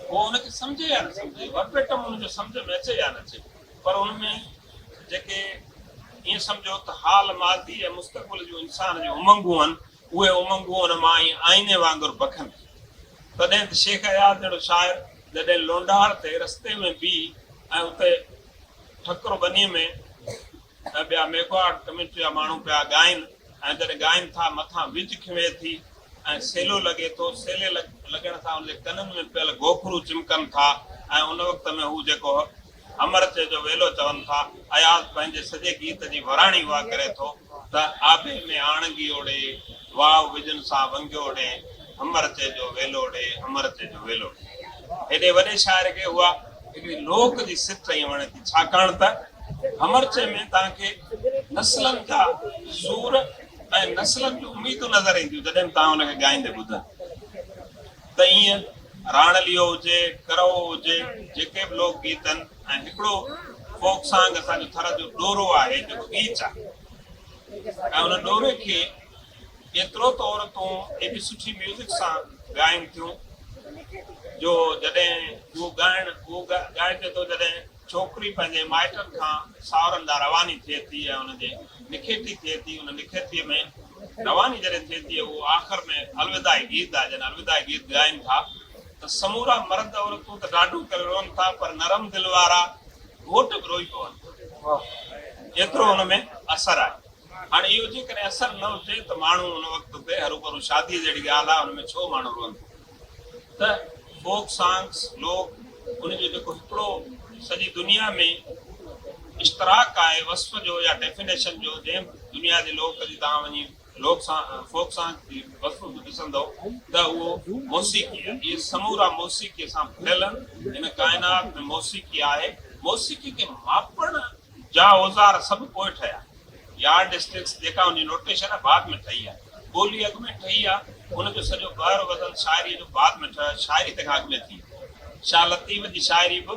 उहो उनखे सम्झे या न सम्झे, वर्बेटम उनजो सम्झ में अचे या न अचे, पर उन में जेके ईअं सम्झो त हाल माज़ी ऐं मुस्तक़बिल जूं इंसान जूं उमंगूं आहिनि, उहे उमंगूं उन मां ई आईने वांगुरु बखनि। तॾहिं त शेख अयाज़ जहिड़ो शाइर जॾहिं लोंडार ते रस्ते में बीह ऐं उते ठकरो बनीअ में ॿिया मेघवाड़ कमेटी जा माण्हू पिया ॻाइनि, ऐं जॾहिं ॻाइनि था मथां विझ खिवे थी ऐं सेलो लॻे थो, सेले लॻण सां उनजे कननि में पियल गोखरू चिमकनि था, ऐं उन वक़्त में हू जेको हमरचे जो वेलो चवनि था, अयाज़ पंहिंजे सॼे गीत जी वराणी उहा करे थो त आबे में आणगी ओड़े वाव विजन सां वंगियो ॾे, हमरचे जो वेलो ॾे, हमरचे जो वेलो ॾे। हेॾे वॾे शाइर खे उहा हिकिड़ी लोक जी सिट ई वणे थी, छाकाणि त हमरचे में तव्हांखे नस्लनि जा सूर ऐं नस्लनि जूं उमीदूं नज़र ईंदियूं जॾहिं तव्हां हुनखे ॻाईंदे ॿुधो। त ईअं राणलियो हुजे, करओ हुजे, जेके बि लोक गीत आहिनि, ऐं हिकिड़ो फोक सांग असांजो थर जो ॾोरो आहे जेको गीच आहे, ऐं उन ॾोरे खे एतिरो त औरतूं एॾी सुठी म्यूज़िक सां ॻाइनि थियूं जो जॾहिं उहो ॻाए थिए थो, जॾहिं छोकिरी पंहिंजे माइटनि खां सावरनि ॾांहुं रवानी थिए थी ऐं हुनजे निखेती थिए थी, उन निखेतीअ में रवानी जॾहिं थिए थी, उहो आख़िर में अलविदाई गीत आहे, जॾहिं अलविदाई गीत ॻाइनि था त समूरा मर्द औरतूं त ॾाढो करे रोअनि था, पर नरम दिलि वारा घोट बि रोई पवनि, एतिरो हुन में असरु आहे। हाणे इहो जेकॾहिं असरु न हुजे त माण्हू हुन वक़्त ते हरू भरू शादीअ जहिड़ी ॻाल्हि आहे, हुन में छो माण्हू रोअनि त फोक सॉन्ग्स लोक उनजो जेको हिकिड़ो सॼी दुनिया में इश्तराक आहे वस्फ़ जो या डेफिनेशन जो, जंहिं दुनिया जे लोक जी तव्हां वञी फोक सॉन्ग जी वस्फ़ ॾिसंदो त उहो मौसीक़ी आहे। इहे समूरा मौसीक़ीअ सां फुलियल हिन काइनात में मौसीक़ी आहे। मौसीक़ी खे मापण जा औज़ार सभु पोइ ठहिया, यार्ड स्टिक्स जेका हुनजी नोटेशन आहे बाद में ठही आहे, ॿोली अॻु में ठही आहे, हुनजो सॼो ॿाहिर वज़न शाइरीअ जो बाद में ठहियो, शाइरी तंहिंखां अॻु में थी। शाह लतीफ़ जी शाइरी बि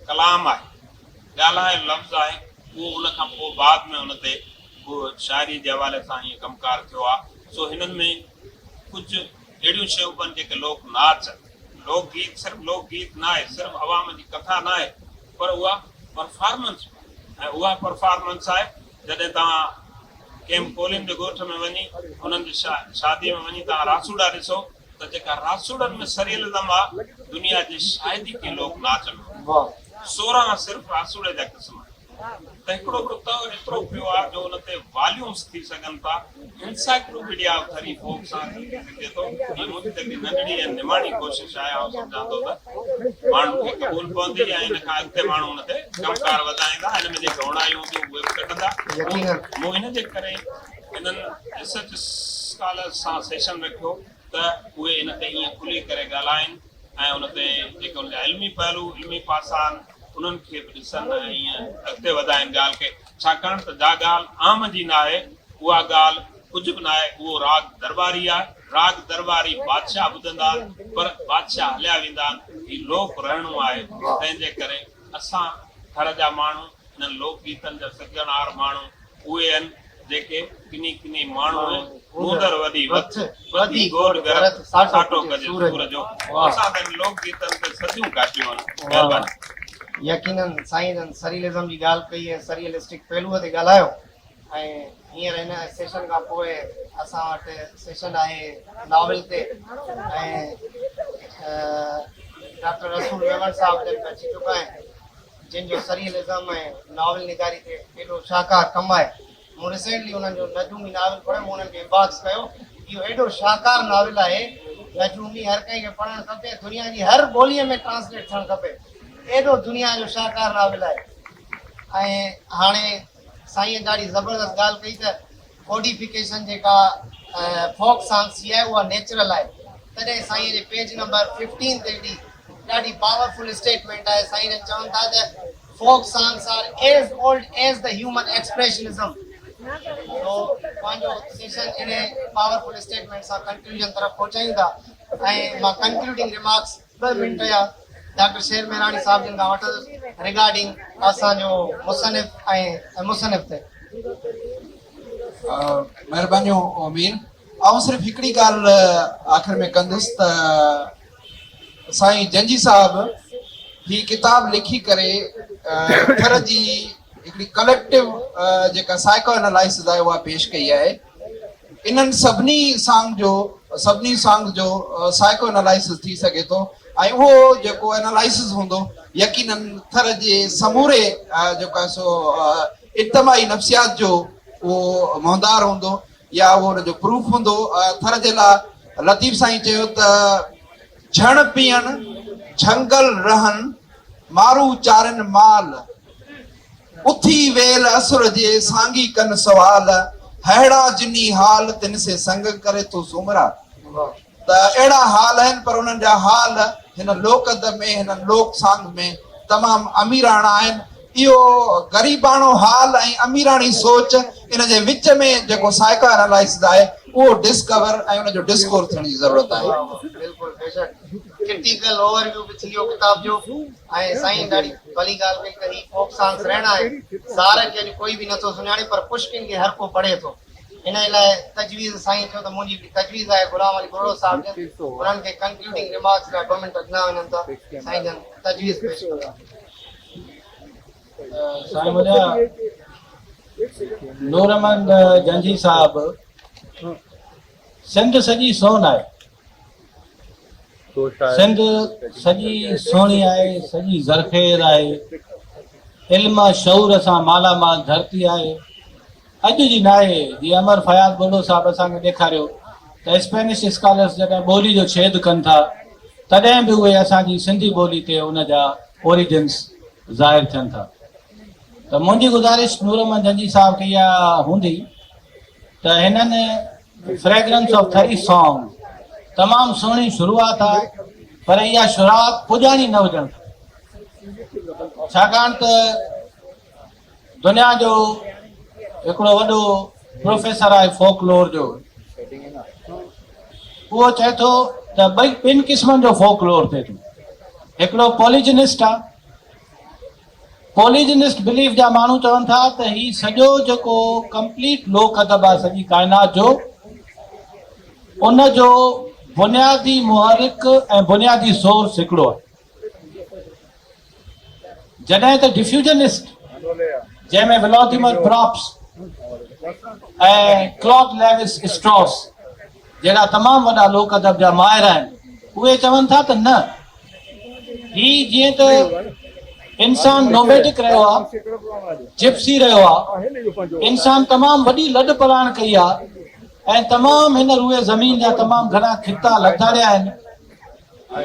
कलाम आहे, ॻाल्हायल लफ़्ज़ आहे, उहो उन खां पोइ बाद में हुन ते उहो शाइरी जे हवाले सां हीअं कमकार थियो आहे। सो हिननि में कुझु अहिड़ियूं शयूं आहिनि जेके लोक नाच, लोकगीत सिर्फ़ु लोकगीत न आहे, सिर्फ़ु अवाम जी कथा न आहे, पर उहा परफॉर्मेंस, ऐं उहा परफॉर्मेंस आहे जॾहिं तव्हां कंहिं कोलिन जे ॻोठ में वञी हुननि जी शादीअ में वञी तव्हां रासूड़ा ॾिसो त जेका रासूड़नि में सरियलिज़म आहे, दुनिया जी शायदि के लोक नाच में 16 सिर्फ़ु रासूड़े जा क़िस्म, त हिकिड़ो त एतिरो पियो आहे जो हुन ते वॉल्यूम्स थी सघनि था। इंसाइक्लोपीडिया ऑफ हरी फोक सॉन्ग लिखे थो, हीअ मुंहिंजी तकड़ी नंढड़ी ऐं निमाणी कोशिशि आहे, ऐं सम्झां थो त माण्हू खे क़बूल पवंदी ऐं हिन खां अॻिते माण्हू हुन ते कमकार वधाईंदा, हिन में जेके उणायूं हूंदियूं उहे बि कढंदा। मूं हिन जे करे हिननि रिसर्च स्कॉलर्स सां सेशन रखियो त उहे हिन ते ईअं खुली करे ॻाल्हाइनि ऐं हुन ते जेके हुनजा इल्मी पहलू, इल्मी पासा आहिनि, उन्हनि खे बि ॾिसनि ऐं ईअं अॻिते वधाइनि ॻाल्हि खे, छाकाणि त जा ॻाल्हि आम जी न आहे, उहा ॻाल्हि कुझु बि न आहे, उहो राग दरबारी आहे। राग दरबारी बादशाह ॿुधंदा आहिनि, पर बादशाह हलिया वेंदा आहिनि, हीउ लोक रहणो आहे। तंहिंजे करे असां घर जा माण्हू, हिननि लोकगीतनि जा सजणहार माण्हू उहे आहिनि जेके किनी माण्हू मुंदर वॾी वधी गोड़ गरत साटो कजे सूर जो, असां त लोकगीतनि ते सदियूं काटियूं आहिनि। यकीनन साईं जन सरियलिज़म जी ॻाल्हि कई ऐं सरियलिस्टिक पहलूअ ते ॻाल्हायो, ऐं हींअर हिन सेशन खां पोइ असां वटि सेशन आहे नॉवल ते, ऐं डॉक्टर रसूल मेमन साहब जन अची चुका आहिनि, जिन जो सरियलिज़म ऐं नॉवल निगारी ते एॾो शाहकार कमु आहे। मूं रिसेंटली उन्हनि जो नजूमी नॉवल पढ़ियो, मूं उन्हनि खे इनबॉक्स कयो, इहो एॾो शाहकार नॉवल आहे, नजूमी हर कंहिंखे पढ़णु खपे, दुनिया जी हर ॿोलीअ में ट्रांसलेट थियणु खपे, एॾो दुनिया जो शाहकार नॉवल आहे। ऐं हाणे साईं ॾाढी ज़बरदस्त ॻाल्हि कई त कोडिफिकेशन जेका फोक सॉन्ग्स जी आहे उहा नेचुरल आहे, तॾहिं साईं जे पेज नंबर 15 ते हिकिड़ी ॾाढी पावरफुल स्टेटमेंट आहे। साईं जन चवनि था त folk songs are as old as the human expressionism. तो पंहिंजो सेशन इन पावरफुल स्टेटमेंट सां कंक्लूजन तरफ़ पहुचायूं था, ऐं मां कंक्लूडिंग रिमार्क्स 2 मिंट या डॉक्टर शेर मेहरानी साहब जिन खां वठंदुसि रिगार्डिंग असांजो मुसनिफ़ ऐं मुसनिफ़ ते। महिरबानी मीर, ऐं सिर्फ़ु हिकिड़ी ॻाल्हि आख़िर में कंदुसि त साईं जंजी साहब ही किताब लिखी करे घर जी हिकिड़ी कलेक्टिव जेका साइको एनालिसिस आहे उहा पेश कई आहे। इन्हनि सभिनी सॉन्ग जो साइको एनालिसिस थी सघे थो, ऐं उहो जेको एनालिसिस हूंदो यकीनन थर जे समूरे जेको सो इज्तमाही नफ़्सियात जो उहो मोहदार हूंदो या उहो हुनजो प्रूफ हूंदो। थर जे लाइ लतीफ़ साईं चयो त झण पीअण झंगल रहन मारू चारन माल, उथी वेल असुर जे सांगी कन सवाल, हैड़ा जिनी हाल तिन से संग करे तो सुमरा। त अहिड़ा हाल आहिनि, पर उन्हनि जा हाल हिन लोकद में, हिन लोक सॉन्ग में तमामु अमीराणा आहिनि। इहो ग़रीबाणो हाल ऐं अमीराणी सोच इन जे विच में जेको साइको एनालिसिस आहे उहो डिस्कवर ऐं उनजो डिस्कोर्स थियण जी ज़रूरत आहे। बिल्कुलु बेशक क्रिटिकल ओवरव्यू बि थी वियो किताब जो, ऐं साईं ॾाढी भली ॻाल्हि कई त ही फोक सॉन्ग्स रहणा आहिनि। ज़ार खे कोई बि नथो सुञाणे, पर पुष्किन खे हर को पढ़े थो। इन लाइ तजवीज़ साईं चयो त मुंहिंजी तजवीज़ आहे गुलाम अली बरोड़ा साहब जन उन्हनि खे कंक्लूडिंग रिमार्क्स लाइ 2 मिंट अॻियां वञनि था साईं जन तजवीज़ पेश कंदा साईं मुंहिंजा नूरमंद जंजी साहब सिंध सॼी सोन आहे सिंध सॼी सोनी आहे सॼी ज़रखेज़ आहे इल्म शऊर सां मालामाल धरती आहे अॼु जी न आहे जीअं अमर फयाज़ बोलो साहब असांखे ॾेखारियो त स्पेनिश स्कॉलर्स जॾहिं ॿोली जो छेद कनि था तॾहिं बि उहे असांजी सिंधी ॿोली ते उन जा ओरिजिन्स ज़ाहिर थियनि था त मुंहिंजी गुज़ारिश नूरमंद जंजी साहब खे इहा हूंदी त हिननि फ्रेग्रेंस ऑफ थरी सॉन्ग तमामु सुहिणी शुरूआत आहे पर इहा शुरूआत पुॼाणी न हुजणु खपे छाकाणि त दुनिया जो हिकिड़ो वॾो प्रोफेसर आहे फोकलोर जो उहो चए थो त ॿिनि क़िस्मनि जो फोकलोर थिए थो हिकिड़ो पॉलिजनिस्ट आहे पॉलिजनिस्ट बिलीफ जा माण्हू चवनि था त ही सॼो जेको कंप्लीट लोक अदब आहे सॼी काइनात जो उन जो बुनियादी मुहरिक ऐं बुनियादी सोर्स हिकिड़ो आहे जॾहिं त डिफ्यूजनिस्ट जंहिंमें व्लादिमीर प्रॉप्स ऐं क्लॉड लेविस स्ट्रॉस जहिड़ा तमामु वॾा लोक अदब जा माहिर आहिनि उहे चवनि था त न ही जीअं त इंसान नोमेडिक रहियो आहे जिप्सी रहियो आहे इंसान तमामु वॾी लॾ पलाण कई आहे ऐं तमामु हिन रूए ज़मीन जा तमामु घणा खिता लथारिया आहिनि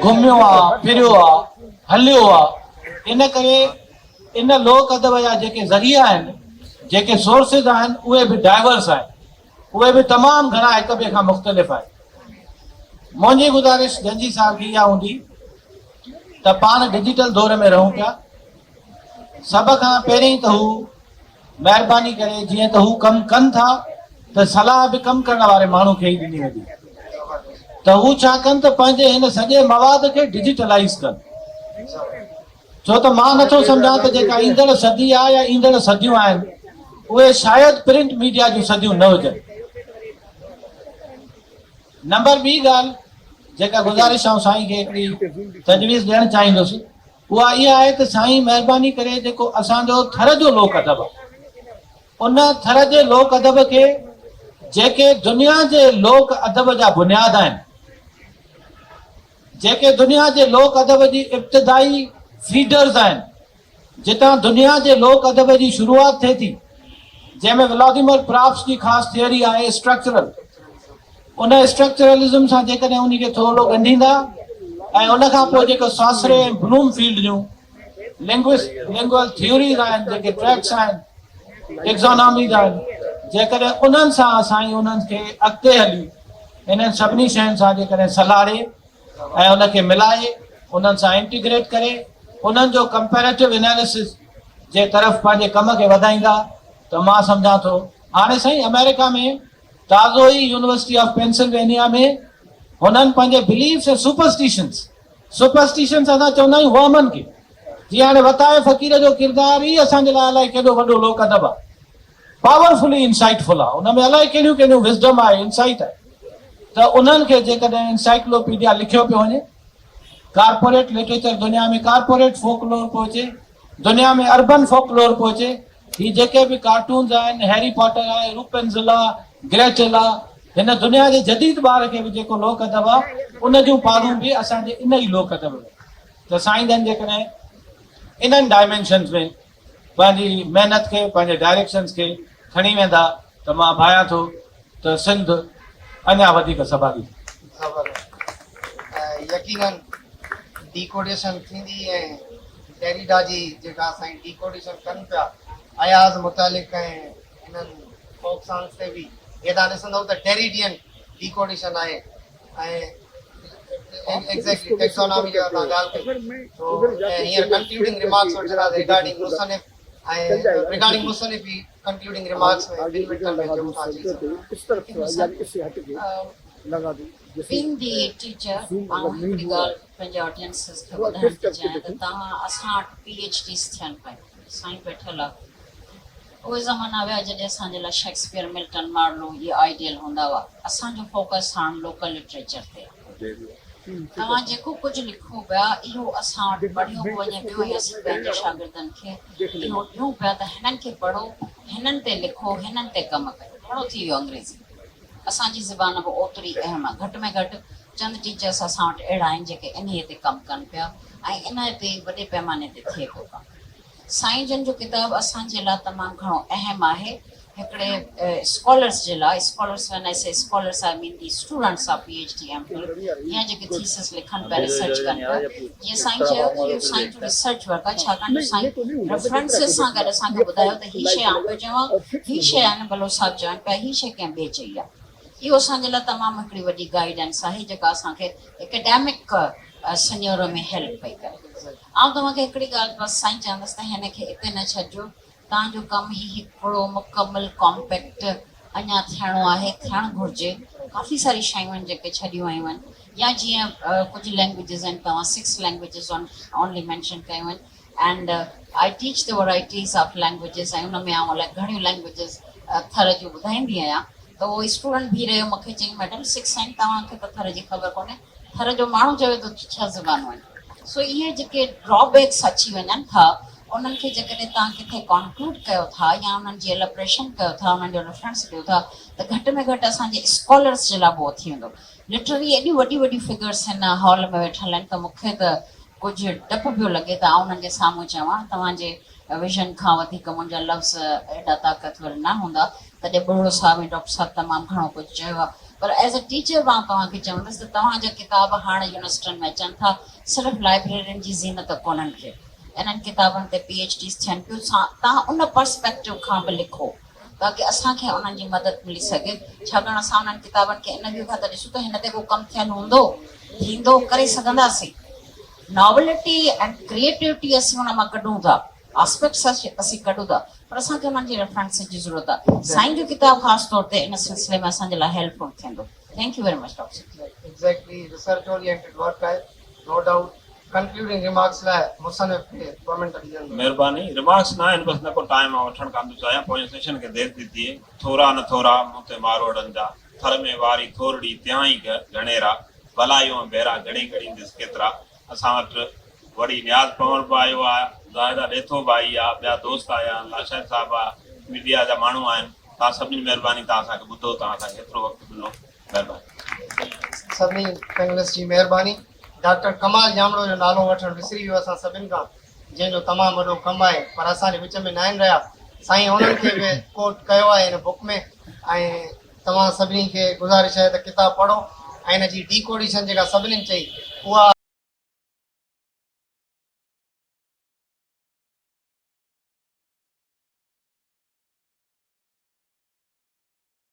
घुमियो आहे फिरियो आहे हलियो आहे इन करे इन लोक अदब जा जेके ज़रिया आहिनि जेके सोर्सिस आहिनि उहे बि डाइवर्स आहिनि उहे बि तमामु घणा हिक ॿिए खां मुख़्तलिफ़ आहिनि मुंहिंजी गुज़ारिश जंजी साहब जी इहा हूंदी त पाण डिजिटल दौर में रहूं पिया सभ खां पहिरीं त हू महिरबानी करे जीअं त हू कमु कनि था त सलाह बि कमु करण वारे माण्हू खे ई ॾिनी वेंदी त हू छा कनि त पंहिंजे हिन सॼे मवाद खे डिजिटलाइज़ कनि छो त मां नथो सम्झां त जेका ईंदड़ सदी आहे या ईंदड़ सदियूं आहिनि उहे शायदि प्रिंट मीडिया जूं सदियूं न हुजनि नंबर ॿी ॻाल्हि जेका गुज़ारिश आऊं साईं खे हिकिड़ी तजवीज़ ॾियणु चाहींदुसि उहा इहा आहे त साईं महिरबानी करे जेको असांजो थर जो लोक अदब आहे उन थर जे लोक अदब खे जेके दुनिया जे लोक अदब जा बुनियाद आहिनि जेके दुनिया जे लोक अदब जी इब्तिदाई फीडर्स आहिनि जितां दुनिया जे लोक अदब जी शुरूआत थिए थी जंहिंमें व्लादिमीर प्रॉप्स जी ख़ासि थियरी आहे स्ट्रक्चरल उन स्ट्रक्चरलिज़म सां जेकॾहिं उन खे थोरो ॻंढींदा ऐं उन खां पोइ जेको सासरे ब्लूमफील्ड जूं लिंगुअल थ्योरीज़ आहिनि जेके ट्रैक्स आहिनि टेक्सोनॉमीज़ आहिनि जेकॾहिं उन्हनि सां साईं उन्हनि खे अॻिते हली इन्हनि सभिनी शयुनि सां जेकॾहिं सलारे ऐं उनखे मिलाए उन्हनि सां इंटीग्रेट करे उन्हनि जो कंपेरेटिव एनालिसिस जे तरफ़ पंहिंजे कम खे वधाईंदा त मां सम्झां थो हाणे साईं अमेरिका में ताज़ो ई यूनिवर्सिटी ऑफ पेंसिल्वेनिया में हुननि पंहिंजे बिलीव्स ऐं सुपरस्टिशन्स असां चवंदा आहियूं वहमनि खे जीअं हाणे वताए फ़क़ीर जो किरदारु ई असांजे लाइ अलाए केॾो वॾो लोक अदब आहे पावरफुली इंसाइटफुल आहे उन में अलाए कहिड़ियूं कहिड़ियूं विज़डम आहे इंसाइट आहे त उन्हनि खे जेकॾहिं इंसाइक्लोपीडिया लिखियो पियो वञे कारपोरेट लिटरेचर दुनिया में कारपोरेट फोकलोर पियो अचे दुनिया में अर्बन फोकलोर पियो अचे ही जेके बि कार्टून्स आहिनि हैरी पॉटर आहे रूपेंज़ल आहे ग्रेटल आहे हिन दुनिया जे जदीद ॿार खे बि जेको लोक अदब आहे उन जूं पारूं बि असांजे इन ई लोक अदब में त साईं जन जेकॾहिं इन्हनि डायमेंशन्स में पंहिंजी महिनत खे पंहिंजे डायरेक्शन्स खे खणी वेंदा त मां भायां थो त सिंध अञा वधीक सभागी यकीनन डिकोडेशन थींदी ऐं डेरिडा जी जेका साईं डिकोडेशन कनि पिया अयाज़ मुतालिक ऐं हिननि फोक सॉन्ग्स ते बि हेॾा ॾिसंदव त डेरिडियन डिकोडेशन आहे ऐं एग्जैक्टली टेक्सोनॉमी जो तव्हां ॻाल्हि कई तो हींअर कंक्लूडिंग रिमार्क्स वठंदा रिगार्डिंग मुसनिफ़ ऐं रिगार्डिंग मुसनिफ़ ही कंक्लूडिंग रिमार्क्स में 2 मिनटनि में जो था चई Being the teacher, हिकिड़ी ॻाल्हि पंहिंजे ऑडियंसिस खे ॿुधाइण थी चाहियां त तव्हां असां PhDs थियनि पिया साईं वेठल आहे उहे ज़माना हुया जॾहिं असांजे लाइ शेक्सपियर, मिल्टन, मार्लो इहे आइडियल हूंदा हुआ। असांजो फोकस हाणे लोकल लिटरेचर ते आहे। तव्हां जेको कुझु लिखो पिया इहो असां वटि पढ़ियो बि वञे पियो ऐं असीं पंहिंजे शागिर्दनि खे इहो ॾियूं पिया त हिननि खे पढ़ो, हिननि ते लिखो, हिननि ते कमु कयो। घणो थी वियो अंग्रेज़ी, असांजी ज़बान बि ओतिरी अहम आहे। घटि में घटि चंद टीचर्स असां वटि अहिड़ा आहिनि जेके इन्हीअ ते कमु कनि पिया ऐं इन ते वॾे पैमाने ते थिए पियो कमु। साईं जन जो किताबु असांजे लाइ तमामु घणो अहम आहे। हिकिड़े स्कॉलर्स जे लाइ, स्कॉलर्स व्हेन आई से scholars I mean the students of PhD MPhil या जेके थीसिस लिखनि पिया, रिसर्च कनि पिया। जीअं साईं चयो त इहो साईं जो रिसर्च वर्क आहे, छाकाणि जो साईं रेफरेंसिस सां गॾु असांखे ॿुधायो त हीअ शइ आउं पियो चवां, हीअ शइ आहिनि बलोच साहिबु चवनि पिया, हीअ शइ कंहिं ॿिए चई आहे। इहो असांजे लाइ तमामु हिकिड़ी वॾी गाइडेंस आहे जेका असांखे एकेडमिक सिन्योर में हेल्प पई करे। आउं तव्हांखे हिकिड़ी ॻाल्हि बसि साईं चवंदसि त हिन खे हिते न छॾिजो, तव्हांजो कमु ही हिकिड़ो मुकमल कॉम्पैक्ट अञा थियणो आहे, थियणु घुरिजे। काफ़ी सारी शयूं आहिनि जेके छॾियूं आयूं आहिनि, या जीअं कुझु लैंग्वेजिस आहिनि, तव्हां 6 लैंग्वेजिस ओनली मैंशन कयूं आहिनि and I teach the varieties of languages ऐं हुन में आउं अलाए घणियूं लैंग्वेजिस थर जूं ॿुधाईंदी आहियां। त उहो स्टूडेंट बि रहियो मूंखे चई मैडम 6 आहिनि, तव्हांखे त थर जी ख़बर कोन्हे, थर जो माण्हू चवे थो 6 ज़बानूं आहिनि। सो इहे जेके ड्रॉबैक्स अची वञनि था उन्हनि खे जेकॾहिं तव्हां किथे कॉन्क्लूड कयो था या उन्हनि जी एलब्रेशन कयो था, उन्हनि जो रेफरेंस ॾियो था, त घटि में घटि असांजे स्कॉलर्स जे लाइ उहो थी वेंदो। लिटरली एॾियूं वॾियूं वॾियूं फिगर्स हिन हॉल में वेठल आहिनि त मूंखे त कुझु डपु पियो लॻे त आउं उन्हनि जे साम्हूं चवां। तव्हांजे विजन खां वधीक मुंहिंजा लफ़्ज़ एॾा ताक़तवर न हूंदा, तॾहिं बुढ़ो साहब ऐं डॉक्टर साहब तमामु घणो कुझु चयो आहे। पर एज़ अ टीचर मां तव्हांखे चवंदसि त तव्हांजा किताब हाणे यूनिवर्सिटियुनि में अचनि था, सिर्फ़ु लाइब्रेरियुनि जी ज़ीनत कोन्हनि खे, इन्हनि किताबनि ते PhDs थियनि पियूं। तव्हां उन पर्सपेक्टिव खां बि लिखो ताकी असांखे उन्हनि जी मदद मिली सघे, छाकाणि असां उन्हनि किताबनि खे इन व्यू खां त ॾिसूं त हिन ते को कमु थियलु हूंदो, थींदो, करे सघंदासीं। नॉवलिटी एंड क्रिएटिविटी असीं हुन मां कढूं था, आस्पेक्ट्स असीं कढूं था, पर असांखे हुननि जी रेफरेंस जी ज़रूरत आहे। साईं जो किताब ख़ासि तौर ते इन सिलसिले में असांजे लाइ हेल्पफुल थींदो। Thank U very much doctor. Exactly research oriented work आहे, नो डाउट। कंक्लूडिंग रिमार्क्स लाइ मुसन्निफ़ खे कमेंट ॾिजो। महिरबानी। रिमार्क्स न आहिनि, बसि न को टाइम वठणु कान थो चाहियां, पोइ सेशन खे देरि थी थिए। थोरा न थोरा मूं ते मारवाड़नि जा, थर में वारी थोरड़ी त्याई घणेरा, भलायूं बेरा घणी घणींदसि केतिरा। असां वटि वरी न्याज़ पवण बि आयो आहे, ज़ाहिदा ॾेथो बि आई आहे, ॿिया दोस्त आया, लाशाद साहिबु आहे, मीडिया जा माण्हू आहिनि। तव्हां सभिनी महिरबानी, तव्हां असांखे ॿुधो, तव्हां असांखे एतिरो वक़्तु ॾिनो, महिरबानी। सभिनी पैनलिस्ट जी महिरबानी। डॉक्टर कमाल जामड़ो जो नालो वठणु विसरी वियो असां सभिनि खां, जंहिंजो तमामु वॾो कमु आहे, पर असांजे विच में न आहिनि रहिया। साईं हुननि खे बि कोट कयो आहे हिन बुक में, ऐं तव्हां सभिनी खे गुज़ारिश आहे त किताबु पढ़ो ऐं हिन जी डीकोडेशन जेका सभिनीनि चई उहा